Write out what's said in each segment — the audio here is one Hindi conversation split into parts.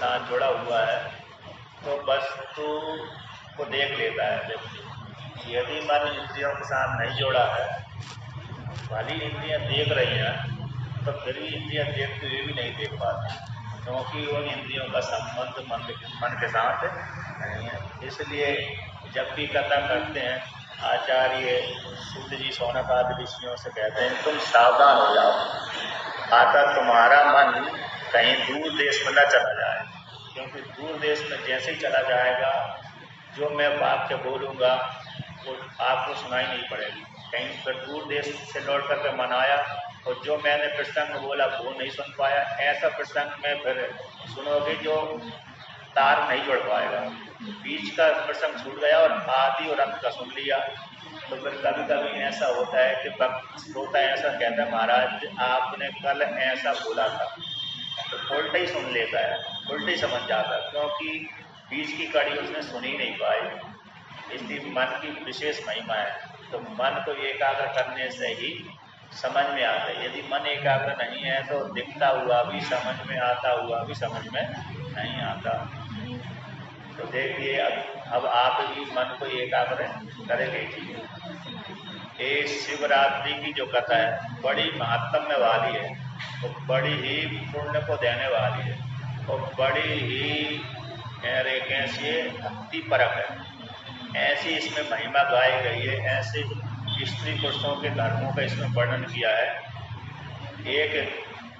साथ जुड़ा हुआ है तो वस्तु को देख लेता है व्यक्ति। यदि मन इंद्रियों के साथ नहीं जुड़ा है, भली इंद्रियां देख रही हैं तो फिर भी इंद्रियां देखते हुए भी नहीं देख पाती, क्योंकि उन इंद्रियों का संबंध मन के साथ नहीं है। इसलिए जब भी कथा करते हैं आचार्य सूत जी शौनक आदि ऋषियों से कहते हैं तुम सावधान हो जाओ, अतः तुम्हारा मन कहीं दूर देश में न चला जाए, क्योंकि दूर देश में जैसे ही चला जाएगा जो मैं वाक्य बोलूँगा वो आपको सुनाई नहीं पड़ेगी। कहीं पर दूर देश से लौट करके मन आया और जो मैंने प्रसंग बोला वो नहीं सुन पाया, ऐसा प्रसंग में फिर सुनोगे जो तार नहीं जुड़ पाएगा। बीच का प्रसंग छूट गया और आदि और अंत का सुन लिया तो फिर कभी कभी ऐसा होता है कि श्रोता ऐसा कहता है महाराज आपने कल ऐसा बोला था, तो उल्टा ही सुन लेता है, उल्टा ही समझ जाता है, क्योंकि बीच की कड़ी उसने सुन ही नहीं पाई। इसलिए मन की विशेष महिमा है, तो मन को एकाग्र करने से ही समझ में आता है। यदि मन एकाग्र नहीं है तो दिखता हुआ भी समझ में, आता हुआ भी समझ में नहीं आता। तो देखिए अब आप भी मन को एकाग्र करेंगे। ये शिवरात्रि की जो कथा है बड़ी महात्म्य वाली है, वो बड़ी ही पुण्य को देने वाली है और बड़ी ही कैसी भक्ति परक है। ऐसी इसमें महिमा गाई गई है, ऐसे स्त्री पुरुषों के धर्मों का इसमें वर्णन किया है। एक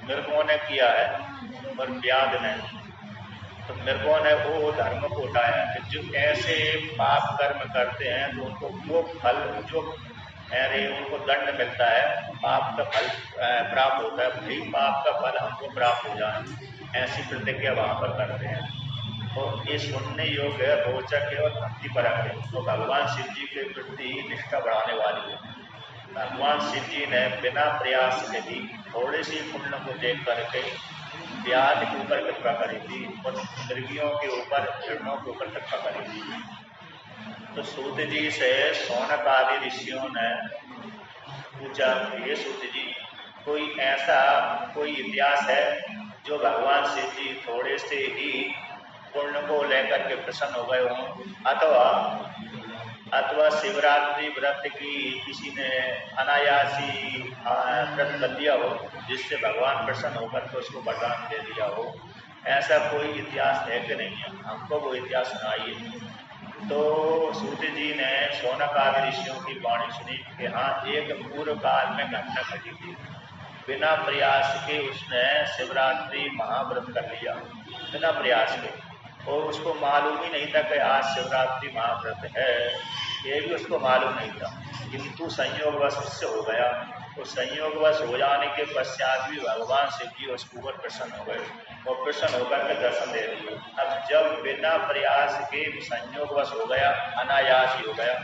मृगों ने किया है और व्याध ने, तो मृगों ने वो धर्म को उठाया कि जो ऐसे पाप कर्म करते हैं तो उनको वो फल जो उनको दंड मिलता है, पाप का फल प्राप्त होता है, वही पाप का फल हमको प्राप्त हो जाए, ऐसी प्रतिज्ञा वहाँ पर करते हैं। और ये सुनने योग्य रोचक है और भक्ति परक है, तो भगवान शिव जी के प्रति निष्ठा बढ़ाने वाली है। भगवान शिव जी ने बिना प्रयास के भी थोड़े सी पुण्य को देख करके व्याध के ऊपर कृपा करी थी और मृगियों के ऊपर, हिरणों के ऊपर कृपा करी थी। तो सूत जी से शौनक आदि ऋषियों ने पूछा, ये सूत जी कोई ऐसा कोई इतिहास है जो भगवान शिव जी थोड़े से ही पुण्य को लेकर के प्रसन्न हो गए हों, अथवा शिवरात्रि व्रत की किसी ने अनायासी व्रत कर लिया हो जिससे भगवान प्रसन्न होकर के उसको वरदान दे दिया हो, ऐसा कोई इतिहास है कि नहीं है, हमको वो इतिहास सुनाइए। तो सूत जी ने शौनक आदि ऋषियों की वाणी सुनी कि हाँ एक पूर्व काल में घटना घटी थी, बिना प्रयास के उसने शिवरात्रि महाव्रत कर लिया, बिना प्रयास के, और उसको मालूम ही नहीं था कि आज शिवरात्रि महाव्रत है, ये भी उसको मालूम नहीं था, किंतु संयोगवश उससे हो गया। तो संयोगवश हो जाने के पश्चात भी भगवान शिव जी उसके ऊपर प्रसन्न हो गए और प्रसन्न होकर के दर्शन दे दिए। अब जब बिना प्रयास के संयोगवश हो गया, अनायास ही हो गया,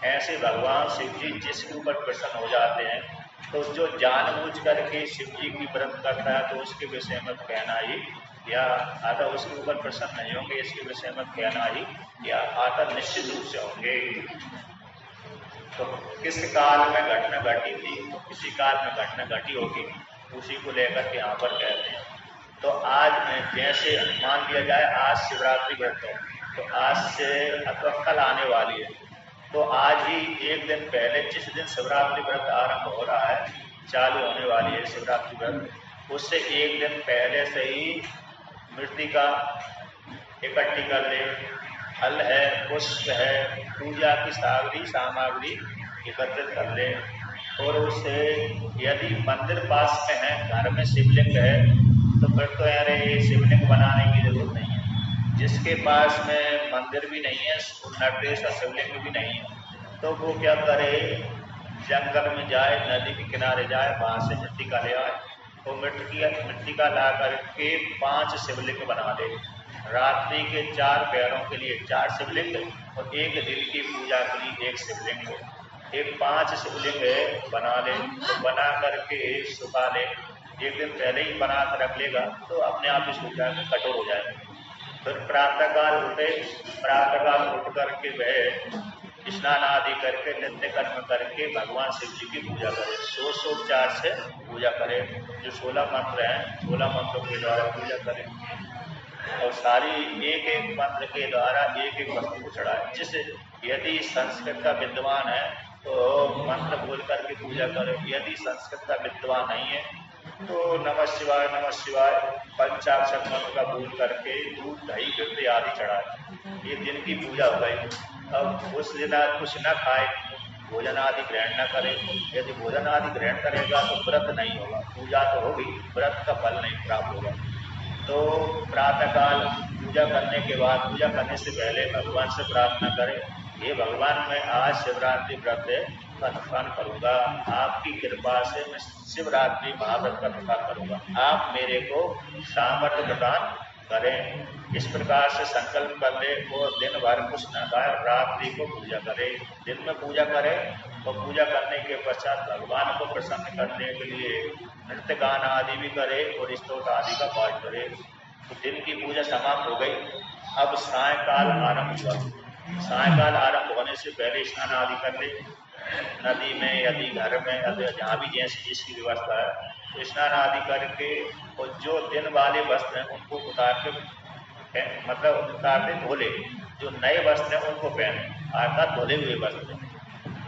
ऐसे भगवान शिव जी जिसके ऊपर प्रसन्न हो जाते हैं, तो जो जानबूझ करके शिव जी की व्रत करता है तो उसके विषय में कहना ही या आता उसके ऊपर प्रसन्न नहीं होंगे, इसके विषय में कहना ही या आता निश्चित रूप से होंगे। तो किस काल में घटना घटी थी, तो किसी काल में घटना घटी होगी, उसी को लेकर के यहाँ पर कहते हैं। तो आज जैसे मान लिया जाए आज शिवरात्रि व्रत है, तो आज से अथवा कल आने वाली है, तो आज ही एक दिन पहले जिस दिन शिवरात्रि व्रत आरंभ हो रहा है, चालू होने वाली है शिवरात्रि व्रत, उससे एक दिन पहले से ही मृतिका इकट्ठी कर ले, फल है, पुष्प है, पूजा की सामग्री एकत्रित कर ले, और उससे यदि मंदिर पास में है, घर में शिवलिंग है, तो फिर तो यार ये शिवलिंग बनाने की जरूरत नहीं है। जिसके पास में मंदिर भी नहीं है, नटरेश का शिवलिंग भी नहीं है, तो वो क्या करे, जंगल में जाए, नदी के किनारे जाए, वहाँ से मिट्टी का ले आए, तो मिट्टी का ला करके 5 शिवलिंग बना दे। रात्रि के 4 पैरों के लिए 4 शिवलिंग और एक दिन की पूजा के लिए 1 शिवलिंग, एक 5 शिवलिंग बना ले, तो बना करके सुखा ले। एक दिन पहले ही बना कर रख लेगा तो अपने आप ही सूख जाएगा, कठोर हो जाएगा। फिर प्रातःकाल उठ करके वह स्नान आदि करके नित्य कर्म करके भगवान शिव जी की पूजा करे, षोडशोपचार से पूजा करे, जो 16 मंत्र हैं 16 मंत्रों के द्वारा पूजा करें। और सारी एक एक मंत्र के द्वारा एक एक वस्तु को चढ़ाए। जिस यदि संस्कृत का विद्वान है तो मंत्र बोल करके पूजा करे, यदि संस्कृत का विद्वान नहीं है तो नमः शिवाय पंचाक्षर मंत्र का बोल करके दूध दही घृत आदि चढ़ाए। ये दिन की पूजा हो गई। अब उस दिन कुछ न खाए, भोजन आदि ग्रहण न करे। यदि भोजन आदि ग्रहण करेगा तो व्रत नहीं होगा, पूजा तो होगी, व्रत का फल नहीं प्राप्त होगा। तो प्रातःकाल पूजा करने के बाद, पूजा करने से पहले भगवान से प्रार्थना करें, हे भगवान मैं आज शिवरात्रि व्रत का अनुष्ठान करूँगा, आपकी कृपा से मैं शिवरात्रि महाव्रत का अनुष्ठान करूँगा, आप मेरे को सामर्थ्य प्रदान करें। इस प्रकार से संकल्प कर ले और दिन भर कुछ न खाए, रात्रि को पूजा करे। दिन में पूजा करे और पूजा करने के पश्चात भगवान को प्रसन्न करने के लिए नृत्य गान आदि भी करे और स्तोत्र आदि का पाठ करे। तो दिन की पूजा समाप्त हो गई। अब सायंकाल आरंभ हुआ। सायंकाल आरंभ होने से पहले स्नान आदि कर ले, नदी में यदि घर में यदि जहाँ भी जैसी जिसकी व्यवस्था है तो स्नान आदि करके, और जो दिन वाले वस्त्र हैं उनको उतार के मतलब उतार के धोले, जो नए वस्त्र हैं उनको पहने, अर्थात धोले हुए वस्त्र।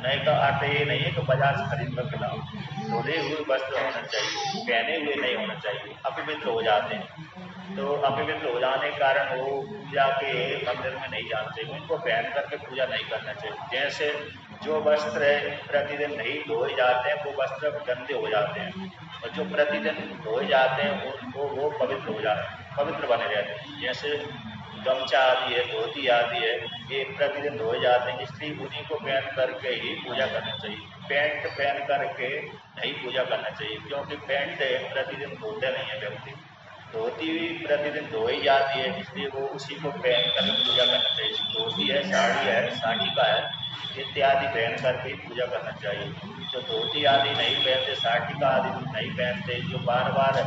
नए का अर्थ ये नहीं है कि बाजार से खरीद कर खिलाओ, धोले हुए वस्त्र होना चाहिए, पहने हुए नहीं होना चाहिए, अपवित्र हो जाते हैं। तो अपवित्र हो जाने के कारण वो पूजा के मंदिर में नहीं जाते, उनको पहन करके पूजा नहीं करना चाहिए। जैसे जो वस्त्र प्रतिदिन नहीं धोए जाते हैं वो वस्त्र गंदे हो जाते हैं, और जो प्रतिदिन धोए जाते हैं उनको वो पवित्र हो जाते हैं, पवित्र बने रहते हैं। जैसे गमछा आदि है, धोती आदि है, ये प्रतिदिन धोए जाते हैं, इसलिए उन्हीं को पहन करके ही पूजा करना चाहिए। पैंट पहन करके नहीं पूजा करना चाहिए, क्योंकि पैंट प्रतिदिन धोते नहीं है व्यक्ति, धोती भी प्रतिदिन धोई जाती है, इसलिए वो उसी को पहन कर पूजा करना चाहिए। धोती है, साड़ी का है इत्यादि पहन करके पूजा करना चाहिए। जो धोती आदि नहीं पहनते, साड़ी का आदि नहीं पहनते, जो बार बार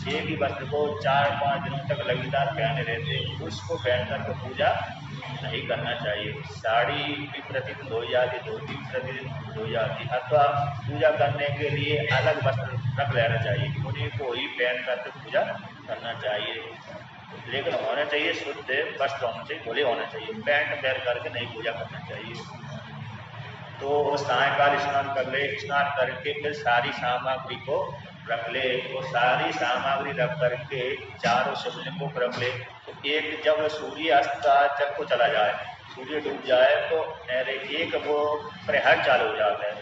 एक ही वस्त्र को 4-5 दिनों तक लगातार पहने रहते, उसको पहन करके पूजा नहीं करना चाहिए। साड़ी भी प्रतिदिन धोई जाती, धोती भी प्रतिदिन धोई जाती, अथवा पूजा करने के लिए अलग वस्त्र रख लेना चाहिए, उन्हीं को ही पहन करके पूजा करना चाहिए। लेकिन होना चाहिए शुद्ध वस्त्र होना चाहिए, धुले होना चाहिए, पैंट पहन करके नहीं पूजा करना चाहिए। तो सायंकाल स्नान कर ले, स्नान करके फिर सारी सामग्री को रख ले, वो सारी सामग्री रख करके चारों शिवलिंगों को रख ले। तो एक जब सूर्य अस्त जब को चला जाए, सूर्य डूब जाए तो एक वो प्रहर चालू हो जाता है,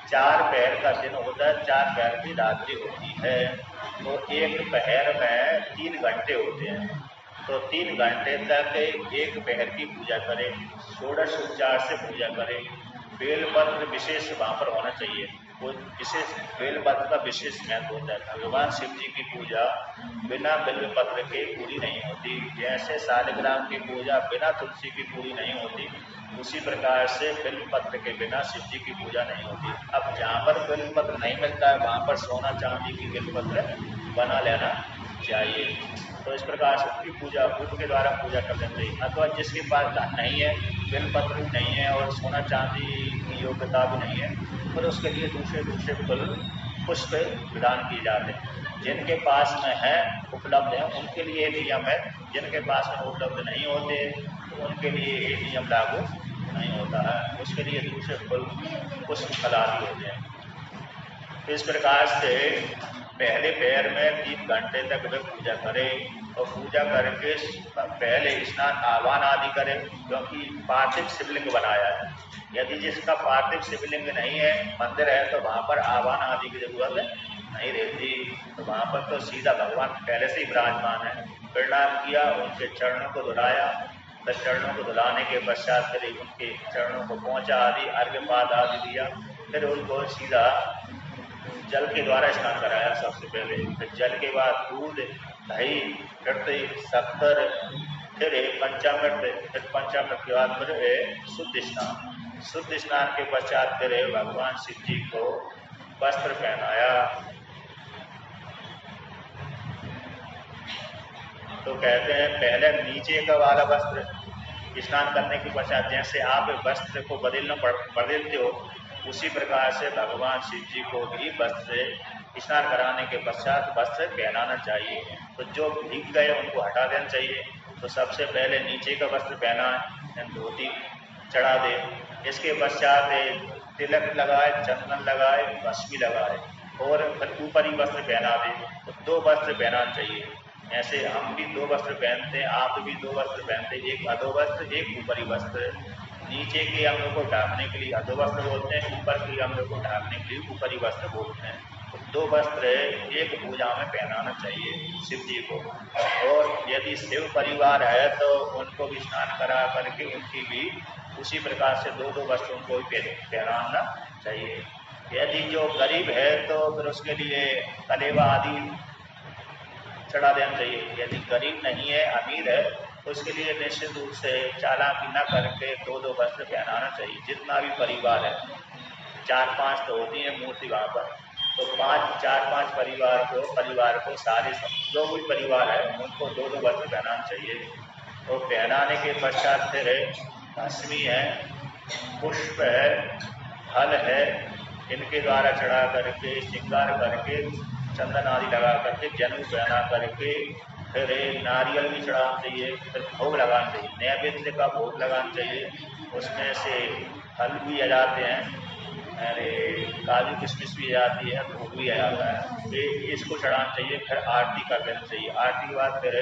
4 पहर का दिन होता है, 4 पहर की रात्रि होती है। तो एक पहर में 3 घंटे होते हैं, तो 3 घंटे तक एक पहर की पूजा करें, षोडश उपचार से पूजा करें। बेलपत्र विशेष वहाँ पर होना चाहिए, वो विशेष बेलपत्र का विशेष महत्व होता है। भगवान शिव जी की पूजा बिना बेलपत्र के पूरी नहीं होती। जैसे शालिग्राम की पूजा बिना तुलसी की पूरी नहीं होती, उसी प्रकार से बेलपत्र के बिना शिव जी की पूजा नहीं होती। अब जहाँ पर बेलपत्र नहीं मिलता है वहाँ पर सोना चांदी की बेलपत्र बना लेना चाहिए। तो इस प्रकार से उसकी पूजा उनके द्वारा पूजा कर लेनी चाहिए। अथवा जिसके पास धन नहीं है, बेलपत्र भी नहीं है और सोना चांदी की योग्यता भी नहीं है, पर उसके लिए दूसरे फल पुष्प विधान किए जाते हैं। जिनके पास में है उपलब्ध है उनके लिए नियम है, जिनके पास में उपलब्ध नहीं होते तो उनके लिए ये नियम लागू नहीं होता है, उसके लिए दूसरे फल पुष्प फल आदि होते हैं। इस प्रकार से पहले पैर में 3 घंटे तक वे पूजा करें और पूजा करके पहले स्नान आह्वान आदि करें, क्योंकि पार्थिव शिवलिंग बनाया है। यदि जिसका पार्थिव शिवलिंग नहीं है, मंदिर है, तो वहाँ पर आह्वान आदि की जरूरत नहीं रहती। तो वहाँ पर तो सीधा भगवान पहले से ही विराजमान है। प्रणाम किया, उनके चरणों को धुलाया, तो चरणों को धुलाने के पश्चात फिर उनके चरणों को पहुँचा आदि अर्घ्यपाद आदि दिया, फिर उनको सीधा जल के द्वारा स्नान कराया सबसे पहले। फिर जल के बाद दूध, दही, घृत, शक्कर, फिर पंचामृत, फिर पंचामृत के बाद फिर शुद्ध स्नान। शुद्ध स्नान के पश्चात फिर भगवान शिव जी को वस्त्र पहनाया। तो कहते हैं पहले नीचे का वाला वस्त्र स्नान करने के पश्चात जैसे आप वस्त्र को बदलते हो, उसी प्रकार से भगवान शिव जी को भी वस्त्र स्नान कराने के पश्चात वस्त्र पहनाना चाहिए। तो जो भीग गए उनको हटा देना चाहिए, तो सबसे पहले नीचे का वस्त्र पहना, धोती चढ़ा दे। इसके पश्चात तिलक लगाए, चंदन लगाए, भस्मी लगाए और फिर ऊपरी वस्त्र पहना दे। तो 2 वस्त्र पहनाना चाहिए। ऐसे हम भी 2 वस्त्र पहनते हैं, आप भी 2 वस्त्र पहनते हैं, एक अधो वस्त्र, एक ऊपरी वस्त्र। नीचे के अंगों को ढांकने के लिए अधो वस्त्र बोलते हैं, ऊपर के अंगों को ढांकने के लिए ऊपरी वस्त्र बोलते हैं। तो 2 वस्त्र एक पूजा में पहनाना चाहिए शिव जी को। और यदि शिव परिवार है तो उनको भी स्नान करा करके उनकी भी उसी प्रकार से 2-2 वस्त्र उनको भी पहनाना चाहिए। यदि जो गरीब है तो फिर उसके लिए कलेवा आदि चढ़ा देना चाहिए। यदि गरीब नहीं है, अमीर है, तो उसके लिए निश्चित रूप से चालाकी न करके 2-2 वस्त्र पहनाना चाहिए। जितना भी परिवार है, 4-5 तो होती है मूर्ति वहाँ पर, तो 4-5 परिवार को सारे जो भी परिवार है उनको 2-2 वस्त्र पहनाना चाहिए। तो पहनाने के पश्चात फिर भस्मी है, पुष्प है, फल है, इनके द्वारा चढ़ा करके श्रृंगार करके चंदन आदि लगा करके जनेऊ पहना करके फिर नारियल भी चढ़ाना चाहिए, फिर भोग लगाना चाहिए। नैवेद्य का भोग लगाना चाहिए। उसमें से फल भी आ जाते हैं, अरे काजू किशमिश भी आ जाती है, भोग भी आ जाता है। इसको चढ़ाना चाहिए। फिर आरती कर देना चाहिए। आरती के बाद फिर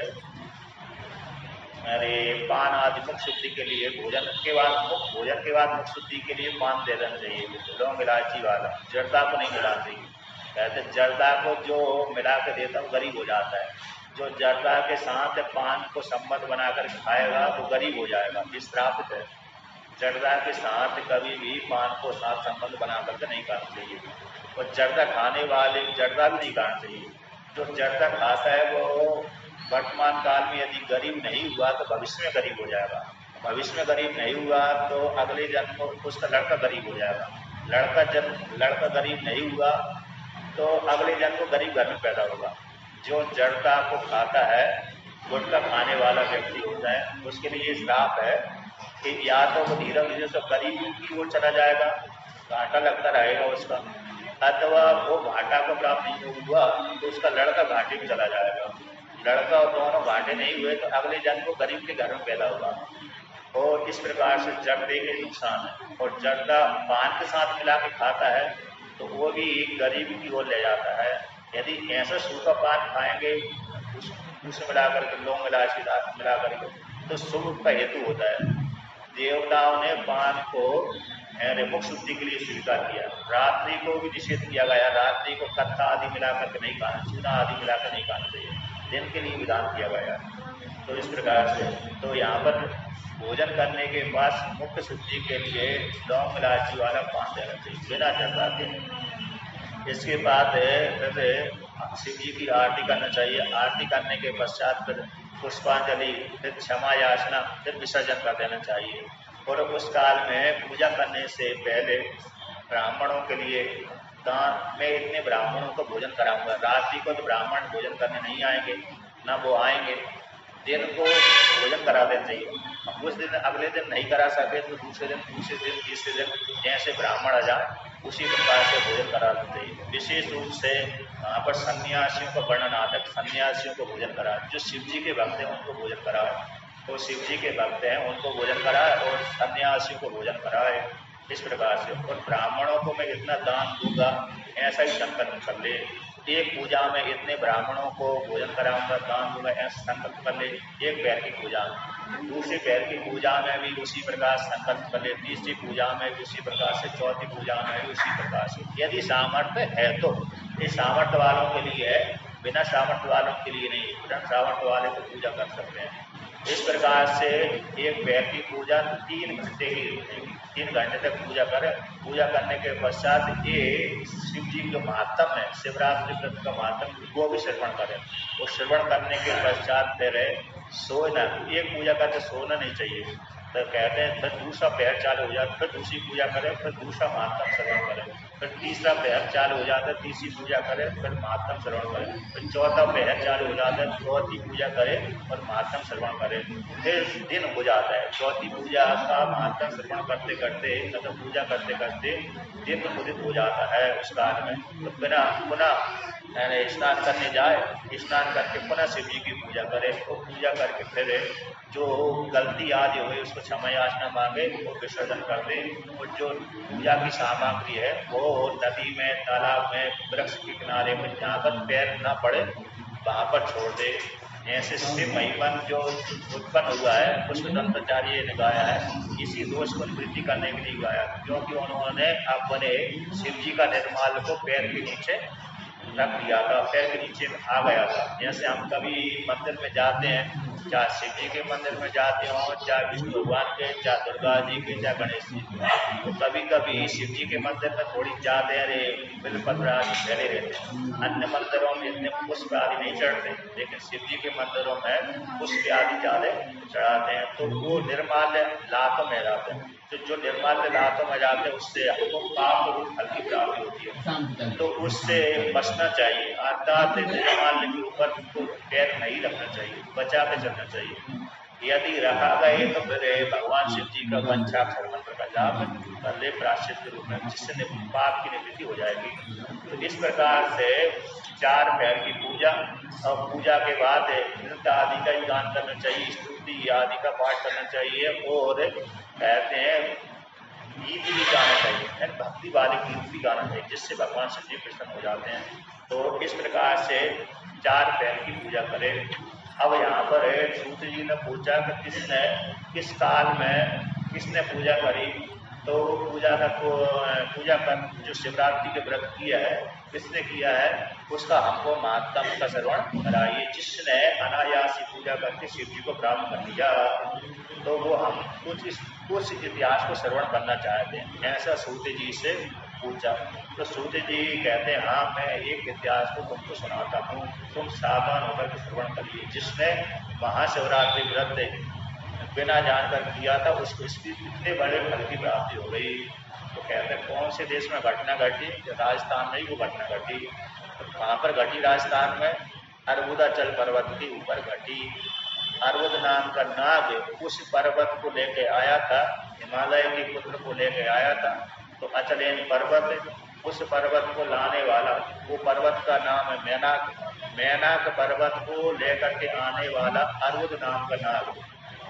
अरे पान आदि मुख शुद्धि के लिए भोजन के बाद मुख शुद्धि के लिए पान दे देना चाहिए, लौंग इलायची वाला। जर्दा को नहीं मिलाना चाहिए। कहते जर्दा को जो मिला के देता है वो गरीब हो जाता है। जो जर्दा के साथ पान को सम्मत बनाकर खाएगा वो गरीब हो जाएगा, ये श्रापित है। जर्दा के साथ कभी भी पान को साथ संबंध बना करके नहीं खाना चाहिए। और जर्दा खाने वाले जर्दा भी नहीं खाना चाहिए। जो जर्दा खाता है वो वर्तमान काल में यदि गरीब नहीं हुआ तो भविष्य में गरीब हो जाएगा। भविष्य में गरीब नहीं हुआ तो अगले जन्म में उसका लड़का गरीब हो जाएगा। लड़का गरीब नहीं हुआ तो अगले जन्म को गरीब घर में पैदा होगा। जो जड़ता को खाता है, गुटखा खाने वाला व्यक्ति होता है, उसके लिए ये श्राप है कि या तो वो धीरे धीरे से गरीब की ओर चला जाएगा, घाटा लगता रहेगा उसका, अथवा वो घाटा को प्राप्त नहीं हुआ तो उसका लड़का घाटे में चला जाएगा। लड़का और दोनों घाटे नहीं हुए तो अगले जन्म को गरीब के घर में पैदा होगा। और इस प्रकार से जर्दे के नुकसान है। और जर्दा पान के साथ मिला के खाता है तो वो भी गरीब की ओर ले जाता है। यदि ऐसा सूखा पान खाएंगे उसमें मिला करके लौंग इलायची मिला करके तो शुभ का हेतु होता है। देवताओं ने पान को मुख शुद्धि के लिए स्वीकार किया। रात्रि को भी निषेध किया गया। रात्रि को कत्था आदि मिला करके नहीं खाना, चूना आदि मिला कर नहीं खाना चाहिए। दिन के लिए विधान किया गया। तो इस प्रकार से तो यहाँ पर भोजन करने के बाद मुख शुद्धि के लिए लौंग इलायची वाला पान देना चाहिए बिना जर्दा के। इसके बाद फिर शिव जी की आरती करना चाहिए। आरती करने के पश्चात फिर पुष्पांजलि, फिर क्षमा याचना, फिर विसर्जन कर देना चाहिए। और उस काल में पूजा करने से पहले ब्राह्मणों के लिए दान, मैं इतने ब्राह्मणों को भोजन कराऊंगा। रात्रि को तो ब्राह्मण भोजन करने नहीं आएंगे, ना वो आएंगे। दिन को भोजन करा देना चाहिए। उस दिन अगले दिन नहीं करा सके तो दूसरे दिन, तीसरे दिन जैसे ब्राह्मण आ जाए उसी प्रकार से भोजन करा देना चाहिए। विशेष रूप से वहाँ पर सन्यासियों का वर्णन आता है। सन्यासियों को भोजन करा, जो शिव जी के भक्त हैं उनको भोजन कराए, तो शिव जी के भक्त हैं उनको भोजन कराए और सन्यासियों को भोजन कराए। इस प्रकार से। और ब्राह्मणों को मैं इतना दान दूंगा ऐसा ही संकल्प कर ले। एक पूजा में इतने ब्राह्मणों को भोजन कराऊंगा, दान दूंगा, ऐसा संकल्प कर ले। एक पैर की पूजा में, दूसरी पैर की पूजा में भी उसी प्रकार संकल्प कर ले, तीसरी पूजा में भी उसी प्रकार से, चौथी पूजा में भी उसी प्रकार से। यदि सामर्थ्य है तो, ये सामर्थ्य वालों के लिए है, बिना सामर्थ्य वालों के लिए नहीं। बिना सामर्थ्य वाले तो पूजा कर सकते हैं। इस प्रकार से एक पैर की पूजा 3 घंटे की रहेगी। 3 घंटे तक पूजा करें। पूजा करने के पश्चात ये शिव जी जो महात्म है, शिवरात्रि व्रत का महात्म, वो भी श्रवण करें। वो श्रवण करने के पश्चात फिर सोना, एक पूजा करके सोना नहीं चाहिए। तो कहते हैं फिर दूसरा पहर चालू हो जाता, फिर दूसरी पूजा करें, फिर दूसरा महात्म श्रवण करें, फिर तीसरा पहर चालू हो जाता है, तीसरी पूजा करें, फिर महात्म श्रवण करें, फिर चौथा पहर चालू हो जाता है, चौथी पूजा करें और महात्म श्रवण करें। फिर दिन हो जाता है। चौथी पूजा का महात्म श्रवण करते करते, मतलब पूजा करते करते दिन उदित हो जाता है उस काल में। तो पुनः यानी स्नान करने जाए, स्नान करके पुनः शिव जी की पूजा करे और पूजा करके फिर जो गलती आदि हो गई उसको क्षमा याचना मांगे और विसर्जन कर दे। और जो पूजा की सामग्री है वो नदी में, तालाब में, वृक्ष के किनारे में जहाँ पर पैर न पड़े वहाँ पर छोड़ दे। ऐसे शिव महिमन जो उत्पन्न हुआ है उसको दत्ताचार्य ने गाया है, इसी दोष को निवृत्ति करने के लिए गाया, क्योंकि उन्होंने अपने शिव जी का निर्माल को पैर के नीचे रख दिया था, पैर के नीचे आ गया था। जैसे हम कभी मंदिर में जाते हैं, चाहे शिव जी के मंदिर में जाते हो, चाहे विष्णु भगवान के, चाहे दुर्गा जी के, चाहे गणेश जी के, तो कभी कभी शिव जी के मंदिर में थोड़ी चादर बिलपत्र आदि फैले रहते हैं। अन्य मंदिरों में इतने पुष्प आदि नहीं चढ़ते, लेकिन शिव जी के मंदिरों में पुष्प आदि ज्यादा चढ़ाते हैं। तो वो निर्माल्य लातों में जाते हैं, तो जो निर्माल्य लातों में जाते हैं उससे हमको पाप रूप फल की प्राप्ति होती है, तो उससे बचना चाहिए। अर्थात निर्माल्य के ऊपर तो पैर नहीं रखना चाहिए, बचा के चलना चाहिए। यदि रखा गए तो फिर भगवान शिव जी का पंचाक्षर मंत्र का जाप कर ले प्रायश्चित के रूप में, जिससे पाप की निवृत्ति हो जाएगी। तो इस प्रकार से 4 पैर की पूजा, और पूजा के बाद नृत्य आदि का ही गान करना चाहिए, स्तुति आदि का पाठ करना चाहिए, और कहते हैं गीत भी गाना चाहिए, भक्ति वाले गीत भी गाना चाहिए, जिससे भगवान शिव जी प्रसन्न हो जाते हैं। तो इस प्रकार से 4 पैर की पूजा करें। अब यहाँ पर सूत जी ने पूछा कि किसने किस काल में किसने पूजा करी, तो पूजा कर जो शिवरात्रि के व्रत किया है किसने किया है, उसका हमको महात्म का श्रवण कराइए। जिसने अनायास पूजा करके शिव जी को प्राप्त कर लिया, तो वो हम कुछ इतिहास को श्रवण करना चाहते हैं, ऐसा सूत जी से पूछा। तो सूत जी कहते हैं, हाँ मैं एक इतिहास को तुमको सुनाता हूँ, तुम सावधान होकर के श्रवण करिए। जिसने महाशिवरात्रि व्रत बिना जानकर किया था उसको इसकी इतने बड़े फल की प्राप्ति हो गई। तो कहते हैं कौन से देश में घटना घटी, राजस्थान में ही वो घटना घटी। तो कहाँ पर घटी, राजस्थान में अर्बुदाचल पर्वत के ऊपर घटी। अर्बुद नाम का नाग उस पर्वत को लेके आया था, हिमालय के पुत्र को लेके आया था। तो अचलेन पर्वत, उस पर्वत को लाने वाला, वो पर्वत का नाम है मैनाक। मैनाक पर्वत को लेकर के आने वाला अर्बुद नाम का नाग,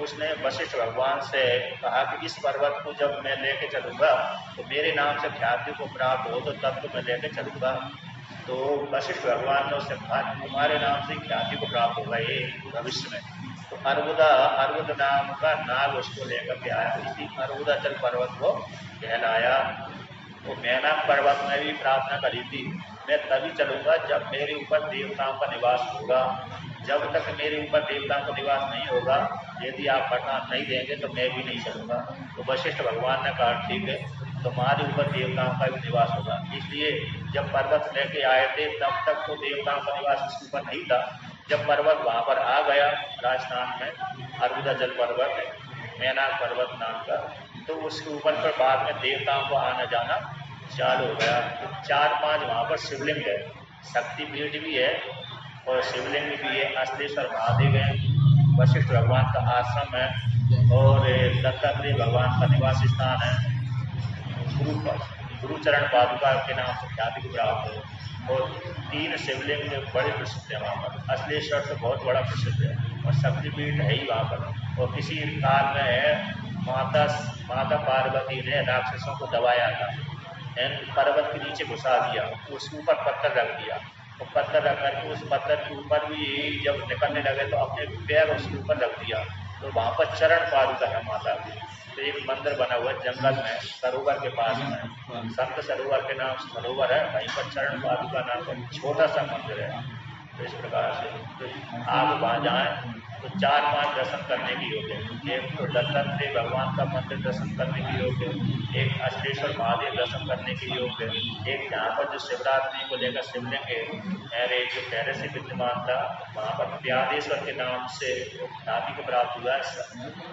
उसने वशिष्ठ भगवान से कहा कि इस पर्वत को जब मैं लेके चलूंगा तो मेरे नाम से ख्याति को प्राप्त हो, तो तब तो मैं लेके चलूंगा। तो वशिष्ठ भगवान ने उससे कहा तुम्हारे नाम से ख्याति को प्राप्त होगा ये भविष्य में। तो अर्बुद नाम का नाग उसको लेकर के आया, इसी अर्बुदाचल पर्वत को कहलाया। तो मैनाक पर्वत में भी प्रार्थना करी थी, मैं तभी चलूंगा जब मेरे ऊपर देवताओं का निवास होगा। जब तक मेरे ऊपर देवताओं का निवास नहीं होगा, यदि आप वरदान नहीं देंगे तो मैं भी नहीं चलूंगा। तो वशिष्ठ भगवान ने कहा ठीक है, तुम्हारे ऊपर देवताओं का भी निवास होगा। इसलिए जब पर्वत लेके आए थे तब तक तो देवताओं का निवास इसके ऊपर नहीं था। जब पर्वत वहाँ पर आ गया राजस्थान में, अर्बुदाचल पर्वत है, मैनाक पर्वत नाम का, तो उसके ऊपर पर बाद में देवताओं को आना जाना चालू हो गया। तो 4-5 वहाँ पर शिवलिंग है, शक्तिपीठ भी है और शिवलिंग भी है। अश्लेश्वर महादेव है, वशिष्ठ भगवान का आश्रम है, और दत्तात्रेय भगवान का निवास स्थान है। गुरुचरण पादुका के नाम से ख्याति को प्राप्त है। और 3 शिवलिंग बड़े प्रसिद्ध है वहाँ पर। अश्लेश्वर से बहुत बड़ा प्रसिद्ध है और शक्तिपीठ है ही वहाँ पर। और किसी काल में माता पार्वती ने राक्षसों को दबाया था, पर्वत के नीचे घुसा दिया, उसके ऊपर पत्थर रख दिया, तो पत्थर रख करके उस पत्थर के ऊपर भी जब निकलने लगे तो अपने पैर उसके ऊपर रख दिया। तो वहाँ पर चरण पादुका है माता की। तो एक मंदिर बना हुआ है जंगल में, सरोवर के पास में, संत सरोवर के नाम से सरोवर है, वहीं पर चरण पादुका नाम का छोटा सा मंदिर है। तो इस प्रकार से तो आप वहाँ जाएँ तो 4-5 दर्शन करने की योग्य है। एक तो दत्तात्रेय भगवान का मंदिर दर्शन करने की योग्य, एक अश्लेश्वर महादेव दर्शन करने की योग्य, एक जहाँ पर जो शिवरात्रि को लेकर शिवलिंग है जो पहले से विद्यमान था, वहाँ पर प्यादेश्वर के नाम से ख्याति को प्राप्त हुआ है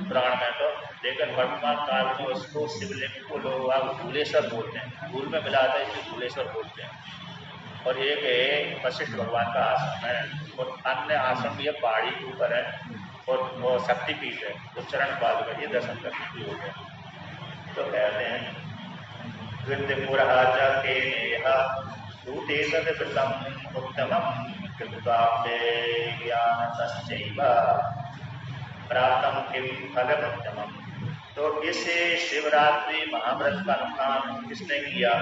पुराण में। तो लेकिन वर्तमान काल में उसको शिवलिंग को लोग धूलेश्वर बोलते हैं, धूल में मिला था इसलिए धूलेश्वर बोलते हैं। और एक वशिष्ठ भगवान का आश्रम है, और अन्य आश्रम भी पहाड़ी के ऊपर है, और वो शक्तिपीठ है। तो चरण पादुका ये दर्शन करने की योग्य है। तो कहते हैं विद्यपुरा के नेहा भूतेतद्वृतम् उत्तमम् कृत्वाप्ते ज्ञानतश्चैव प्राप्तं किं फलमुत्तमम्। तो इस शिवरात्रि महाव्रत का अनुष्ठान किसने किया,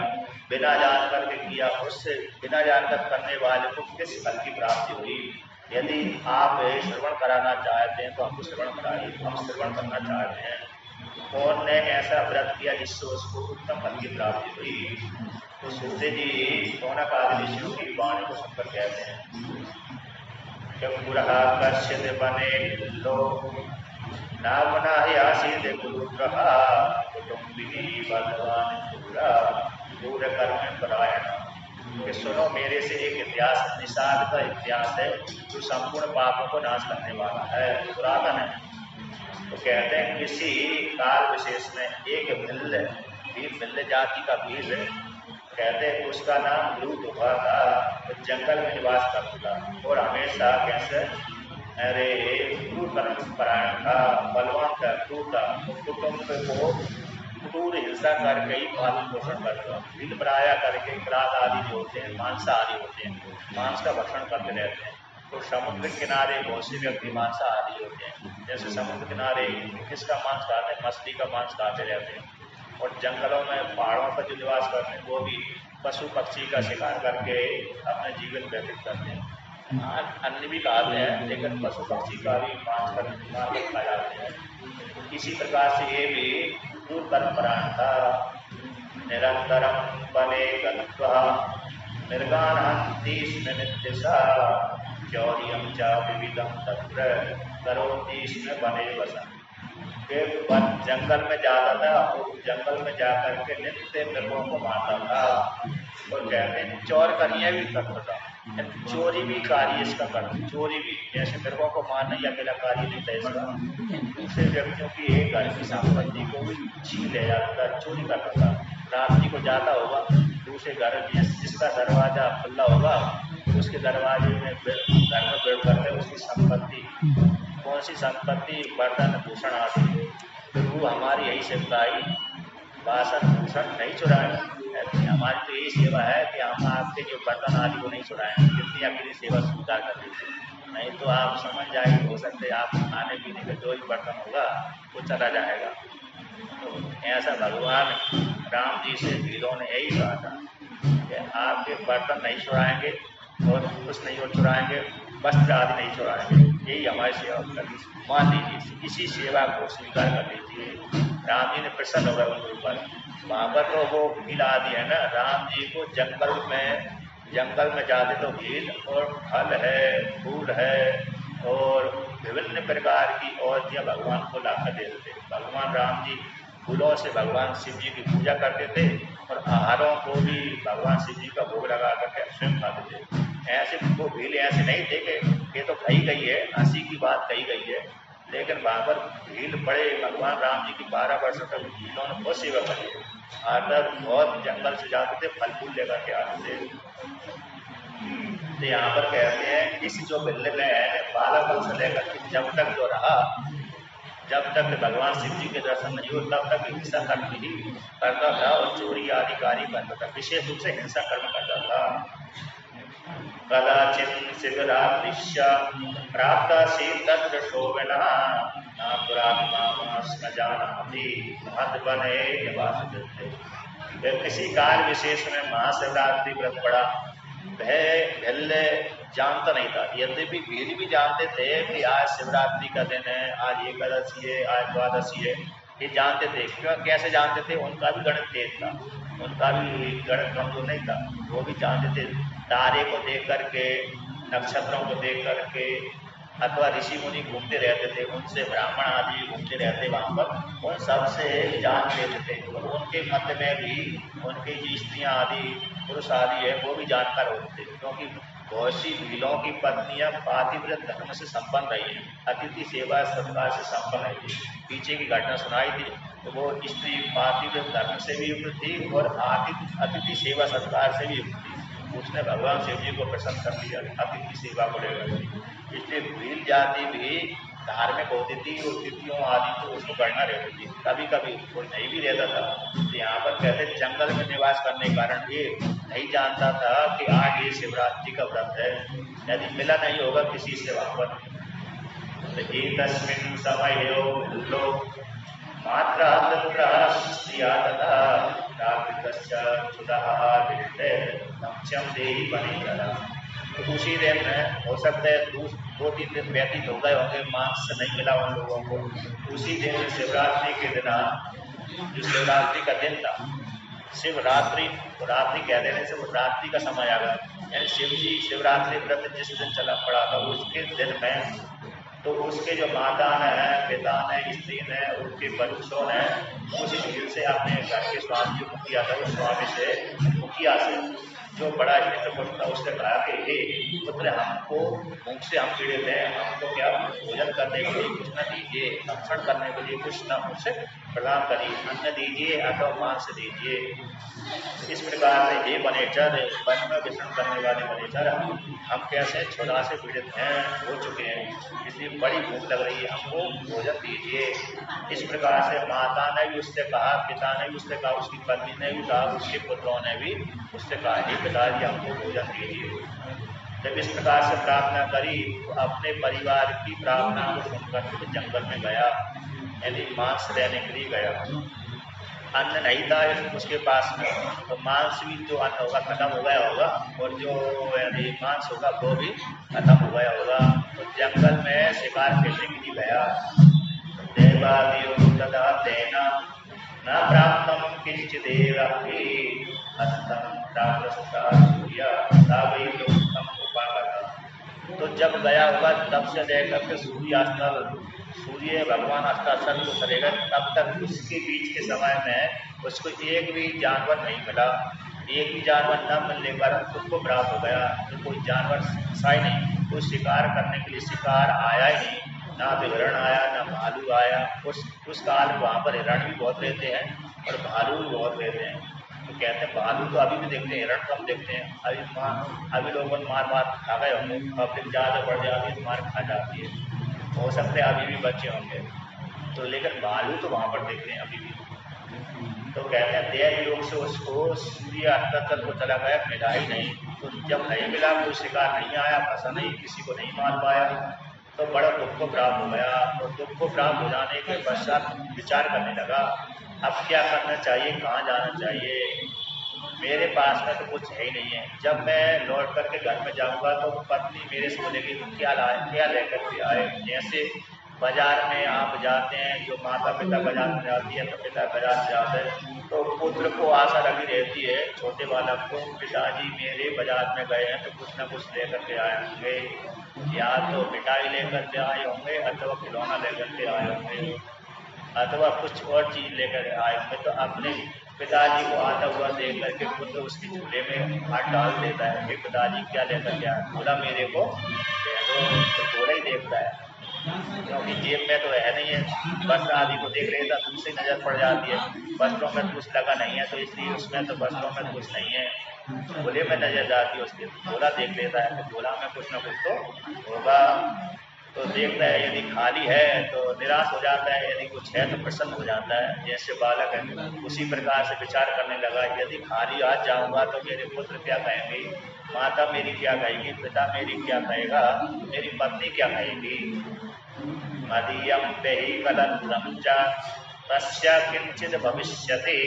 बिना जानकर के किया, उससे बिना जानकर करने वाले को किस फल की प्राप्ति हुई। यदि आप श्रवण कराना चाहते हैं तो हमको श्रवण कराइए, हम श्रवण करना चाहते हैं। कौन ने ऐसा व्रत किया जिससे उसको उत्तम फल की प्राप्ति हुई। तो सूर्य जी कौनक आदि ऋषियों की वाणी को सुनकर कहते हैं कि पुरहा कश्यत बने लोग नामना ही आसीद कुरुग्रहा कुटुंबिनी बलवान पूरा दूर कर्म परायण। कि सुनो, मेरे से एक इतिहास, निषाद का इतिहास है जो संपूर्ण पापों को नाश करने वाला है, पुरातन है। तो कहते हैं किसी काल विशेष में एक भिल्ल जाति का वीर है, कहते हैं उसका नाम लूट हुआ था, तो जंगल में निवास करता था और हमेशा कैसे अरे कर्म परायण था, बलवान था, क्रूर था, कुटुंब को क्रूर हिंसा करके ही पालन पोषण करता, भील पराया करके ग्रास आदि जो होते हैं, मांसा आदि होते हैं, मांस का भक्षण करते रहते हैं। तो समुद्र किनारे बहुत से व्यक्ति मांसाहारी होते हैं, जैसे समुद्र किनारे किसका मांस खाते हैं, मछली का मांस खाते रहते हैं। और जंगलों में पहाड़ों पर जो निवास करते हैं वो भी पशु पक्षी का शिकार करके अपने जीवन व्यतीत करते हैं। अन्य भी खाते हैं, लेकिन पशु पक्षी का भी मांस मार के खा जाते हैं। इसी प्रकार से ये भी दूर परंपराएं था। निरंतरम बने गत्वा निर्गानहंति स्म नित्यसा चौर्यम च विविधम तत्र करोति स्म बने वसन। जंगल में जाता था और जंगल में जाकर के नित्य मृगों को मारता था और कहते हैं चोर करिया भी करता था, चोरी भी कार्य इसका करता, चोरी भी, जैसे मृगों को मारना ही अकेला कार्य नहीं था इसका, दूसरे व्यक्तियों की एक घर की संपत्ति को भी छीन ले जाता था, चोरी करता था। रात्रि को जाता होगा दूसरे घर, जिसका दरवाजा खुला होगा उसके दरवाजे में घर में बैठ करके उसकी संपत्ति, कौन सी संपत्ति, बर्तन भूषण आदि, तो वो हमारी यही सेवकाई बासन भूषण नहीं चुराए। हमारी तो यही सेवा है कि हम आपके जो बर्तन आदि को नहीं चुराएं, जितनी आपकी सेवा स्वीकार कर लीजिए, नहीं तो आप समझ जाएंगे, हो सकते हैं आप खाने पीने का जो भी बर्तन होगा वो चला जाएगा। तो ऐसा भगवान राम जी से भीलों ने यही कहा था कि आपके बर्तन नहीं चुराएंगे और कुछ नहीं और चुराएंगे, वस्त्र आदि नहीं चुराएंगे, यही हमारी सेवा कर लीजिए, मान लीजिए, इसी सेवा को स्वीकार कर लीजिए। राम जी ने प्रसन्न हो गए उनके ऊपर। वहाँ पर तो वो भील आदि है ना, राम जी को जंगल में जाते तो भील और फल है, फूल है और विभिन्न प्रकार की औषधियाँ भगवान को लाकर देते थे। भगवान राम जी फूलों से भगवान शिव जी की पूजा करते थे और आहारों को भी भगवान शिव जी का भोग लगा करके स्वयं खाते थे। ऐसे वो भील ऐसे नहीं थे कि ये तो कही गई है, हंसी की बात कही गई है, लेकिन वहाँ पर भील पड़े, भगवान राम जी की 12 वर्षों तक भीलों ने बहुत सेवा करी है। आकर बहुत जंगल से जाते थे, फल फूल लेकर के आते थे। तो यहाँ पर कहते हैं इस जो बिल्ले में है बालक से लेकर के जब तक जो रहा, जब तक भगवान शिव जी के दर्शन नहीं हो तब तक हिंसा कर्म ही करता था और चोरी आदि कार्य करता था, विशेष रूप से हिंसा कर्म करता था। कदाचित् शिवरात्रिश्च प्राप्तासि तत्र शोभनः न पुरात्मा जानाति महद्वने निवासते। किसी काल विशेष में महाशिवरात्रि व्रत पड़ा, वह भिल्ल जानता नहीं था, यद्यपि भील भी जानते थे कि आज शिवरात्रि का दिन है, आज एकादशी है, आज द्वादशी है, ये जानते थे। क्यों, कैसे जानते थे, उनका भी गणित तेज था, उनका भी गणित कमजोर नहीं था, वो भी जानते थे। तारे को देख करके, नक्षत्रों को देख करके, अथवा ऋषि मुनि घूमते रहते थे, उनसे ब्राह्मण आदि घूमते रहते वहाँ पर, उन सबसे जान लेते थे। और उनके मध्य में भी उनकी जो स्त्रियाँ आदि पुरुष आदि है वो भी जानकार होते थे, क्योंकि बहुत सी भीलों की पत्नियां पातिव्रत धर्म से संपन्न रही है, अतिथि सेवा सत्कार से संपन्न रही थी। पीछे की घटना सुनाई थी, तो वो स्त्री पातिव्रत धर्म से भी युक्त थी और अतिथि सेवा सत्कार से भी युक्त थी। उसने भगवान शिव जी को प्रसन्न कर दिया अतिथि सेवा को लेकर। इसलिए भील जाति भी धार्मिक होती थी, वो तिथियों आदि तो उसको गणना रहती थी। कभी कभी कोई नहीं भी रहता था तो यहाँ पर कहते जंगल में निवास करने के कारण ये नहीं जानता था कि आज ये शिवरात्रि का व्रत है, यदि मिला नहीं होगा किसी से वहां पर। तो एक समय लोग मात्रा स्त्रिया तथा तो उसी दिन हो सकता है 2-3 दिन व्यतीत हो गए होंगे, मांस नहीं मिला उन लोगों को। उसी दिन शिवरात्रि के दिन, जो शिवरात्रि का दिन था, शिवरात्रि रात्रि कह देने से वो रात्रि का समय आ गया, यानी शिव जी शिवरात्रि व्रत जिस दिन चला पड़ा था उसके दिन में, तो उसके जो माता है, पिता ने, स्त्री ने, उनके बच्चों ने उस झील से अपने घर के स्वामी जो मुखिया था उस स्वामी से, मुखिया से जो बड़ा हित था उससे कहा कि हे पुत्र, हमको भूख से हम पीड़ित हैं, हमको क्या भोजन करने के लिए कुछ न दीजिए, रक्षण करने के लिए कुछ न मुझसे प्रदान करिए, अन्न दीजिए अथवा मांस दीजिए। इस प्रकार से हे वनेचर, वन में विचरण करने वाले वनेचर, हम कैसे क्षुधा से पीड़ित हैं, हो चुके हैं, इसलिए बड़ी भूख लग रही है, हमको भोजन दीजिए। इस प्रकार से माता ने भी उससे कहा, पिता ने भी उससे कहा, उसकी पत्नी ने भी कहा, उसके पुत्रों ने भी उससे कहा, हे पिताजी हमको भोजन दीजिए। जब इस प्रकार से प्रार्थना करी तो अपने परिवार की प्रार्थना को सुनकर जंगल में गया, यानी मांस लेने के लिए गया। अन्न नहीं था उसके पास में, तो मांस भी जो अन्न होगा खत्म हो गया होगा, और जो यानी मांस होगा वो भी खत्म हो गया होगा। तो जंगल में शिकार खेलने के लिए गया। देवादियों तथा तेना न प्राप्तम किंचिदेव तो जब गया होगा तब से लेकर के सूर्य भगवान अस्ताचल को करेगा, तब तक उसके बीच के समय में उसको एक भी जानवर नहीं मिला। एक भी जानवर न मिलने पर उसको प्राप्त हो गया, तो कोई जानवर सा ही नहीं, कोई शिकार करने के लिए शिकार आया ही नहीं, ना तो हिरण आया ना भालू आया। उस काल में वहाँ पर हिरण भी बहुत रहते हैं और भालू भी बहुत रहते हैं। तो कहते हैं भालू तो अभी भी देखते हैं, हिरण कम देखते हैं। अभी लोगों ने मार खा गए होंगे, पब्लिक ज़्यादा बढ़ जाती है तो मार खा जाती है, हो सकते हैं अभी भी बच्चे होंगे। तो लेकिन भालू तो वहाँ पर देखते हैं अभी भी। तो कहते हैं देव लोग से उसको सूर्य अस्ताचल को चला गया, मिला ही नहीं। तो जब नहीं मिला, कोई शिकार नहीं आया, फंसा नहीं, किसी को नहीं मार पाया, तो बड़ा दुख को प्राप्त हो गया। तो दुख को प्राप्त हो जाने के पश्चात विचार करने लगा, अब क्या करना चाहिए, कहाँ जाना चाहिए, मेरे पास में तो कुछ है ही नहीं है। जब मैं लौट करके घर में जाऊंगा तो पत्नी मेरे से बोलेगी क्या लेकर के आए। जैसे बाजार में आप जाते हैं, जो माता पिता बाजार में जाती है तो पिता बाजार में जाते हैं, तो पुत्र को आशा लगी रहती है, छोटे बालक को, पिताजी मेरे बाजार में गए हैं तो कुछ न कुछ लेकर के आए होंगे, या तो मिठाई लेकर के आए होंगे अथवा खिलौना लेकर के आए होंगे अथवा कुछ और चीज लेकर आए होंगे। तो अपने पिताजी को आता हुआ देख करके पुत्र उसके झूले में हाथ डाल देता है, कि पिताजी क्या लेकर क्या बोला, मेरे को तो थोड़ा ही देखता है, क्योंकि जेब में तो है नहीं है, वस्त्र आदि को देख रहे था तो उससे नजर पड़ जाती है, वस्त्रों में कुछ लगा नहीं है तो इसलिए उसमें तो वस्त्रों में कुछ नहीं है, झोले में नजर जाती है उसके, झोला देख लेता है तो झोला में कुछ ना कुछ तो होगा। तो देखता है, यदि खाली है तो निराश हो जाता है, यदि कुछ है तो प्रसन्न हो जाता है, जैसे बालक है। उसी प्रकार से विचार करने लगा, यदि खाली आज जाऊंगा तो मेरे पुत्र क्या कहेंगे, माता मेरी क्या कहेगी, पिता मेरी क्या कहेगा, मेरी पत्नी क्या कहेगी। मदीयम बेहि कलत्रम च तस्य किंचित भविष्यति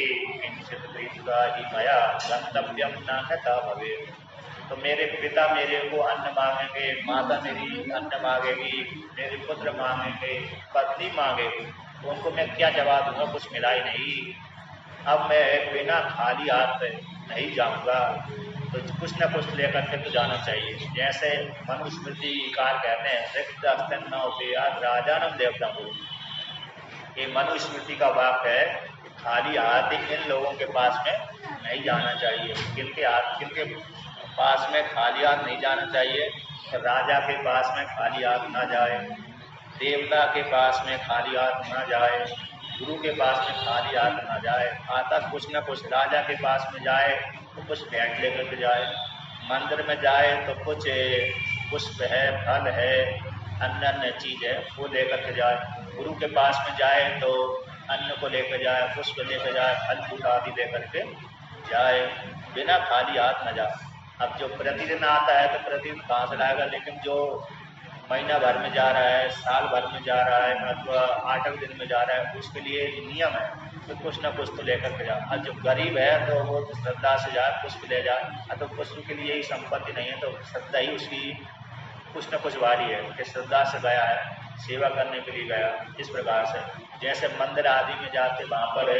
किंचित प्रीत्वा हि मया गंतव्यम न कथा भवेत्। तो मेरे पिता मेरे को अन्न मांगेंगे, माता मेरी अन्न मांगेगी, मेरे पुत्र मांगेंगे, पत्नी मांगेगी, तो उनको मैं क्या जवाब दूंगा, कुछ मिला ही नहीं। अब मैं बिना खाली हाथ नहीं जाऊंगा, तो कुछ न कुछ लेकर के तो जाना चाहिए। जैसे मनुस्मृतिकार कहते हैं, रिक्त अस्तन राजानम देवता को, ये मनुस्मृति का वाक्य है, खाली हाथ इन लोगों के पास में नहीं जाना चाहिए। किनके पास में खाली हाथ नहीं जाना चाहिए, राजा के पास में खाली हाथ ना जाए, देवता के पास में खाली हाथ ना जाए, गुरु के पास में खाली हाथ ना जाए। आता कुछ न कुछ, राजा के पास में जाए तो कुछ भेंट लेकर के जाए, मंदिर में जाए तो कुछ पुष्प है, फल है, अन्य अन्य चीज़ है वो लेकर के जाए। गुरु के पास में जाए तो अन्न को लेकर जाए, पुष्प लेकर जाए, फल फूल आदि लेकर के जाए, बिना खाली हाथ न जाए। अब जो प्रतिदिन आता है तो प्रतिदिन कहाँ से लाएगा, लेकिन जो महीना भर में जा रहा है, साल भर में जा रहा है, अथवा 8 दिन में जा रहा है, उसके लिए नियम है तो कुछ ना कुछ तो लेकर के जाए। और जो गरीब है तो वो श्रद्धा से जाए, पुष्प ले जाए। तो पुष्प के लिए ही संपत्ति नहीं है तो श्रद्धा ही उसकी कुछ न कुछ वारी है कि श्रद्धा से गया है, सेवा करने के लिए गया। इस प्रकार से जैसे मंदिर आदि में जाते वहाँ पर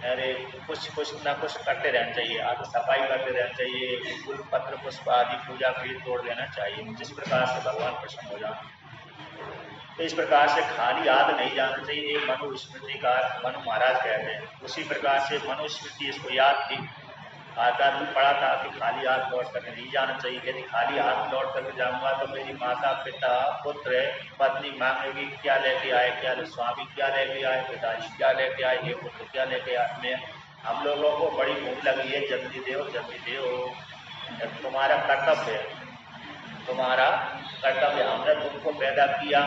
अरे कुछ ना कुछ करते रहना चाहिए, आगे सफाई करते रहना चाहिए, फूल पत्र पुष्प आदि पूजा के लिए तोड़ देना चाहिए, जिस प्रकार से भगवान प्रसन्न हो जाए। तो इस प्रकार से खाली हाथ नहीं जाना चाहिए। ये मनुस्मृति का मनु महाराज कहते हैं। उसी प्रकार से मनुस्मृति इसको याद थी, आता भी पड़ा था कि खाली हाथ लौट कर नहीं जाना चाहिए। यदि खाली हाथ लौट करके जाऊंगा तो मेरी माता पिता पुत्र पत्नी मांगेगी क्या लेके आए, क्या स्वामी क्या लेके आए, पिताजी क्या लेके आए, ये पुत्र क्या लेके आए। मैं हम लोगों को बड़ी भूख लगी है, जल्दी दो जल्दी दो। तुम्हारा कर्तव्य है, तुम्हारा कर्तव्य। हमने तुमको पैदा किया,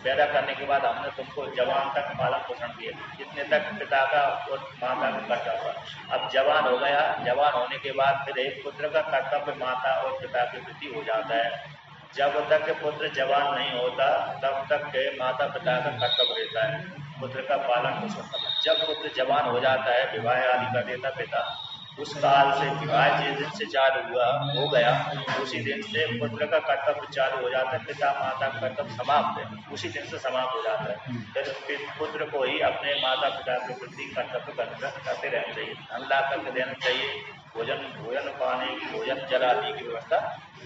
पैदा करने के बाद हमने तुमको जवान तक पालन पोषण किया, जितने तक पिता का और माता का कर्तव्य। अब जवान हो गया, जवान होने के बाद फिर एक पुत्र का कर्तव्य माता और पिता के प्रति हो जाता है। जब तक पुत्र जवान नहीं होता तब तक के माता पिता का कर्तव्य रहता है पुत्र का पालन पोषण करना। जब पुत्र जवान हो जाता है, विवाह आदि कर देता पिता, उस काल से विवाह जिस दिन से चालू हुआ हो गया, उसी दिन से पुत्र का कर्तव्य चालू हो जाता है। पिता माता का कर्तव्य समाप्त है, उसी दिन से समाप्त हो जाता है। फिर पुत्र को ही अपने माता पिता के प्रति कर्तव्य करते रहना चाहिए। धन ला करके देना चाहिए, भोजन पाने की, भोजन जल आदि की व्यवस्था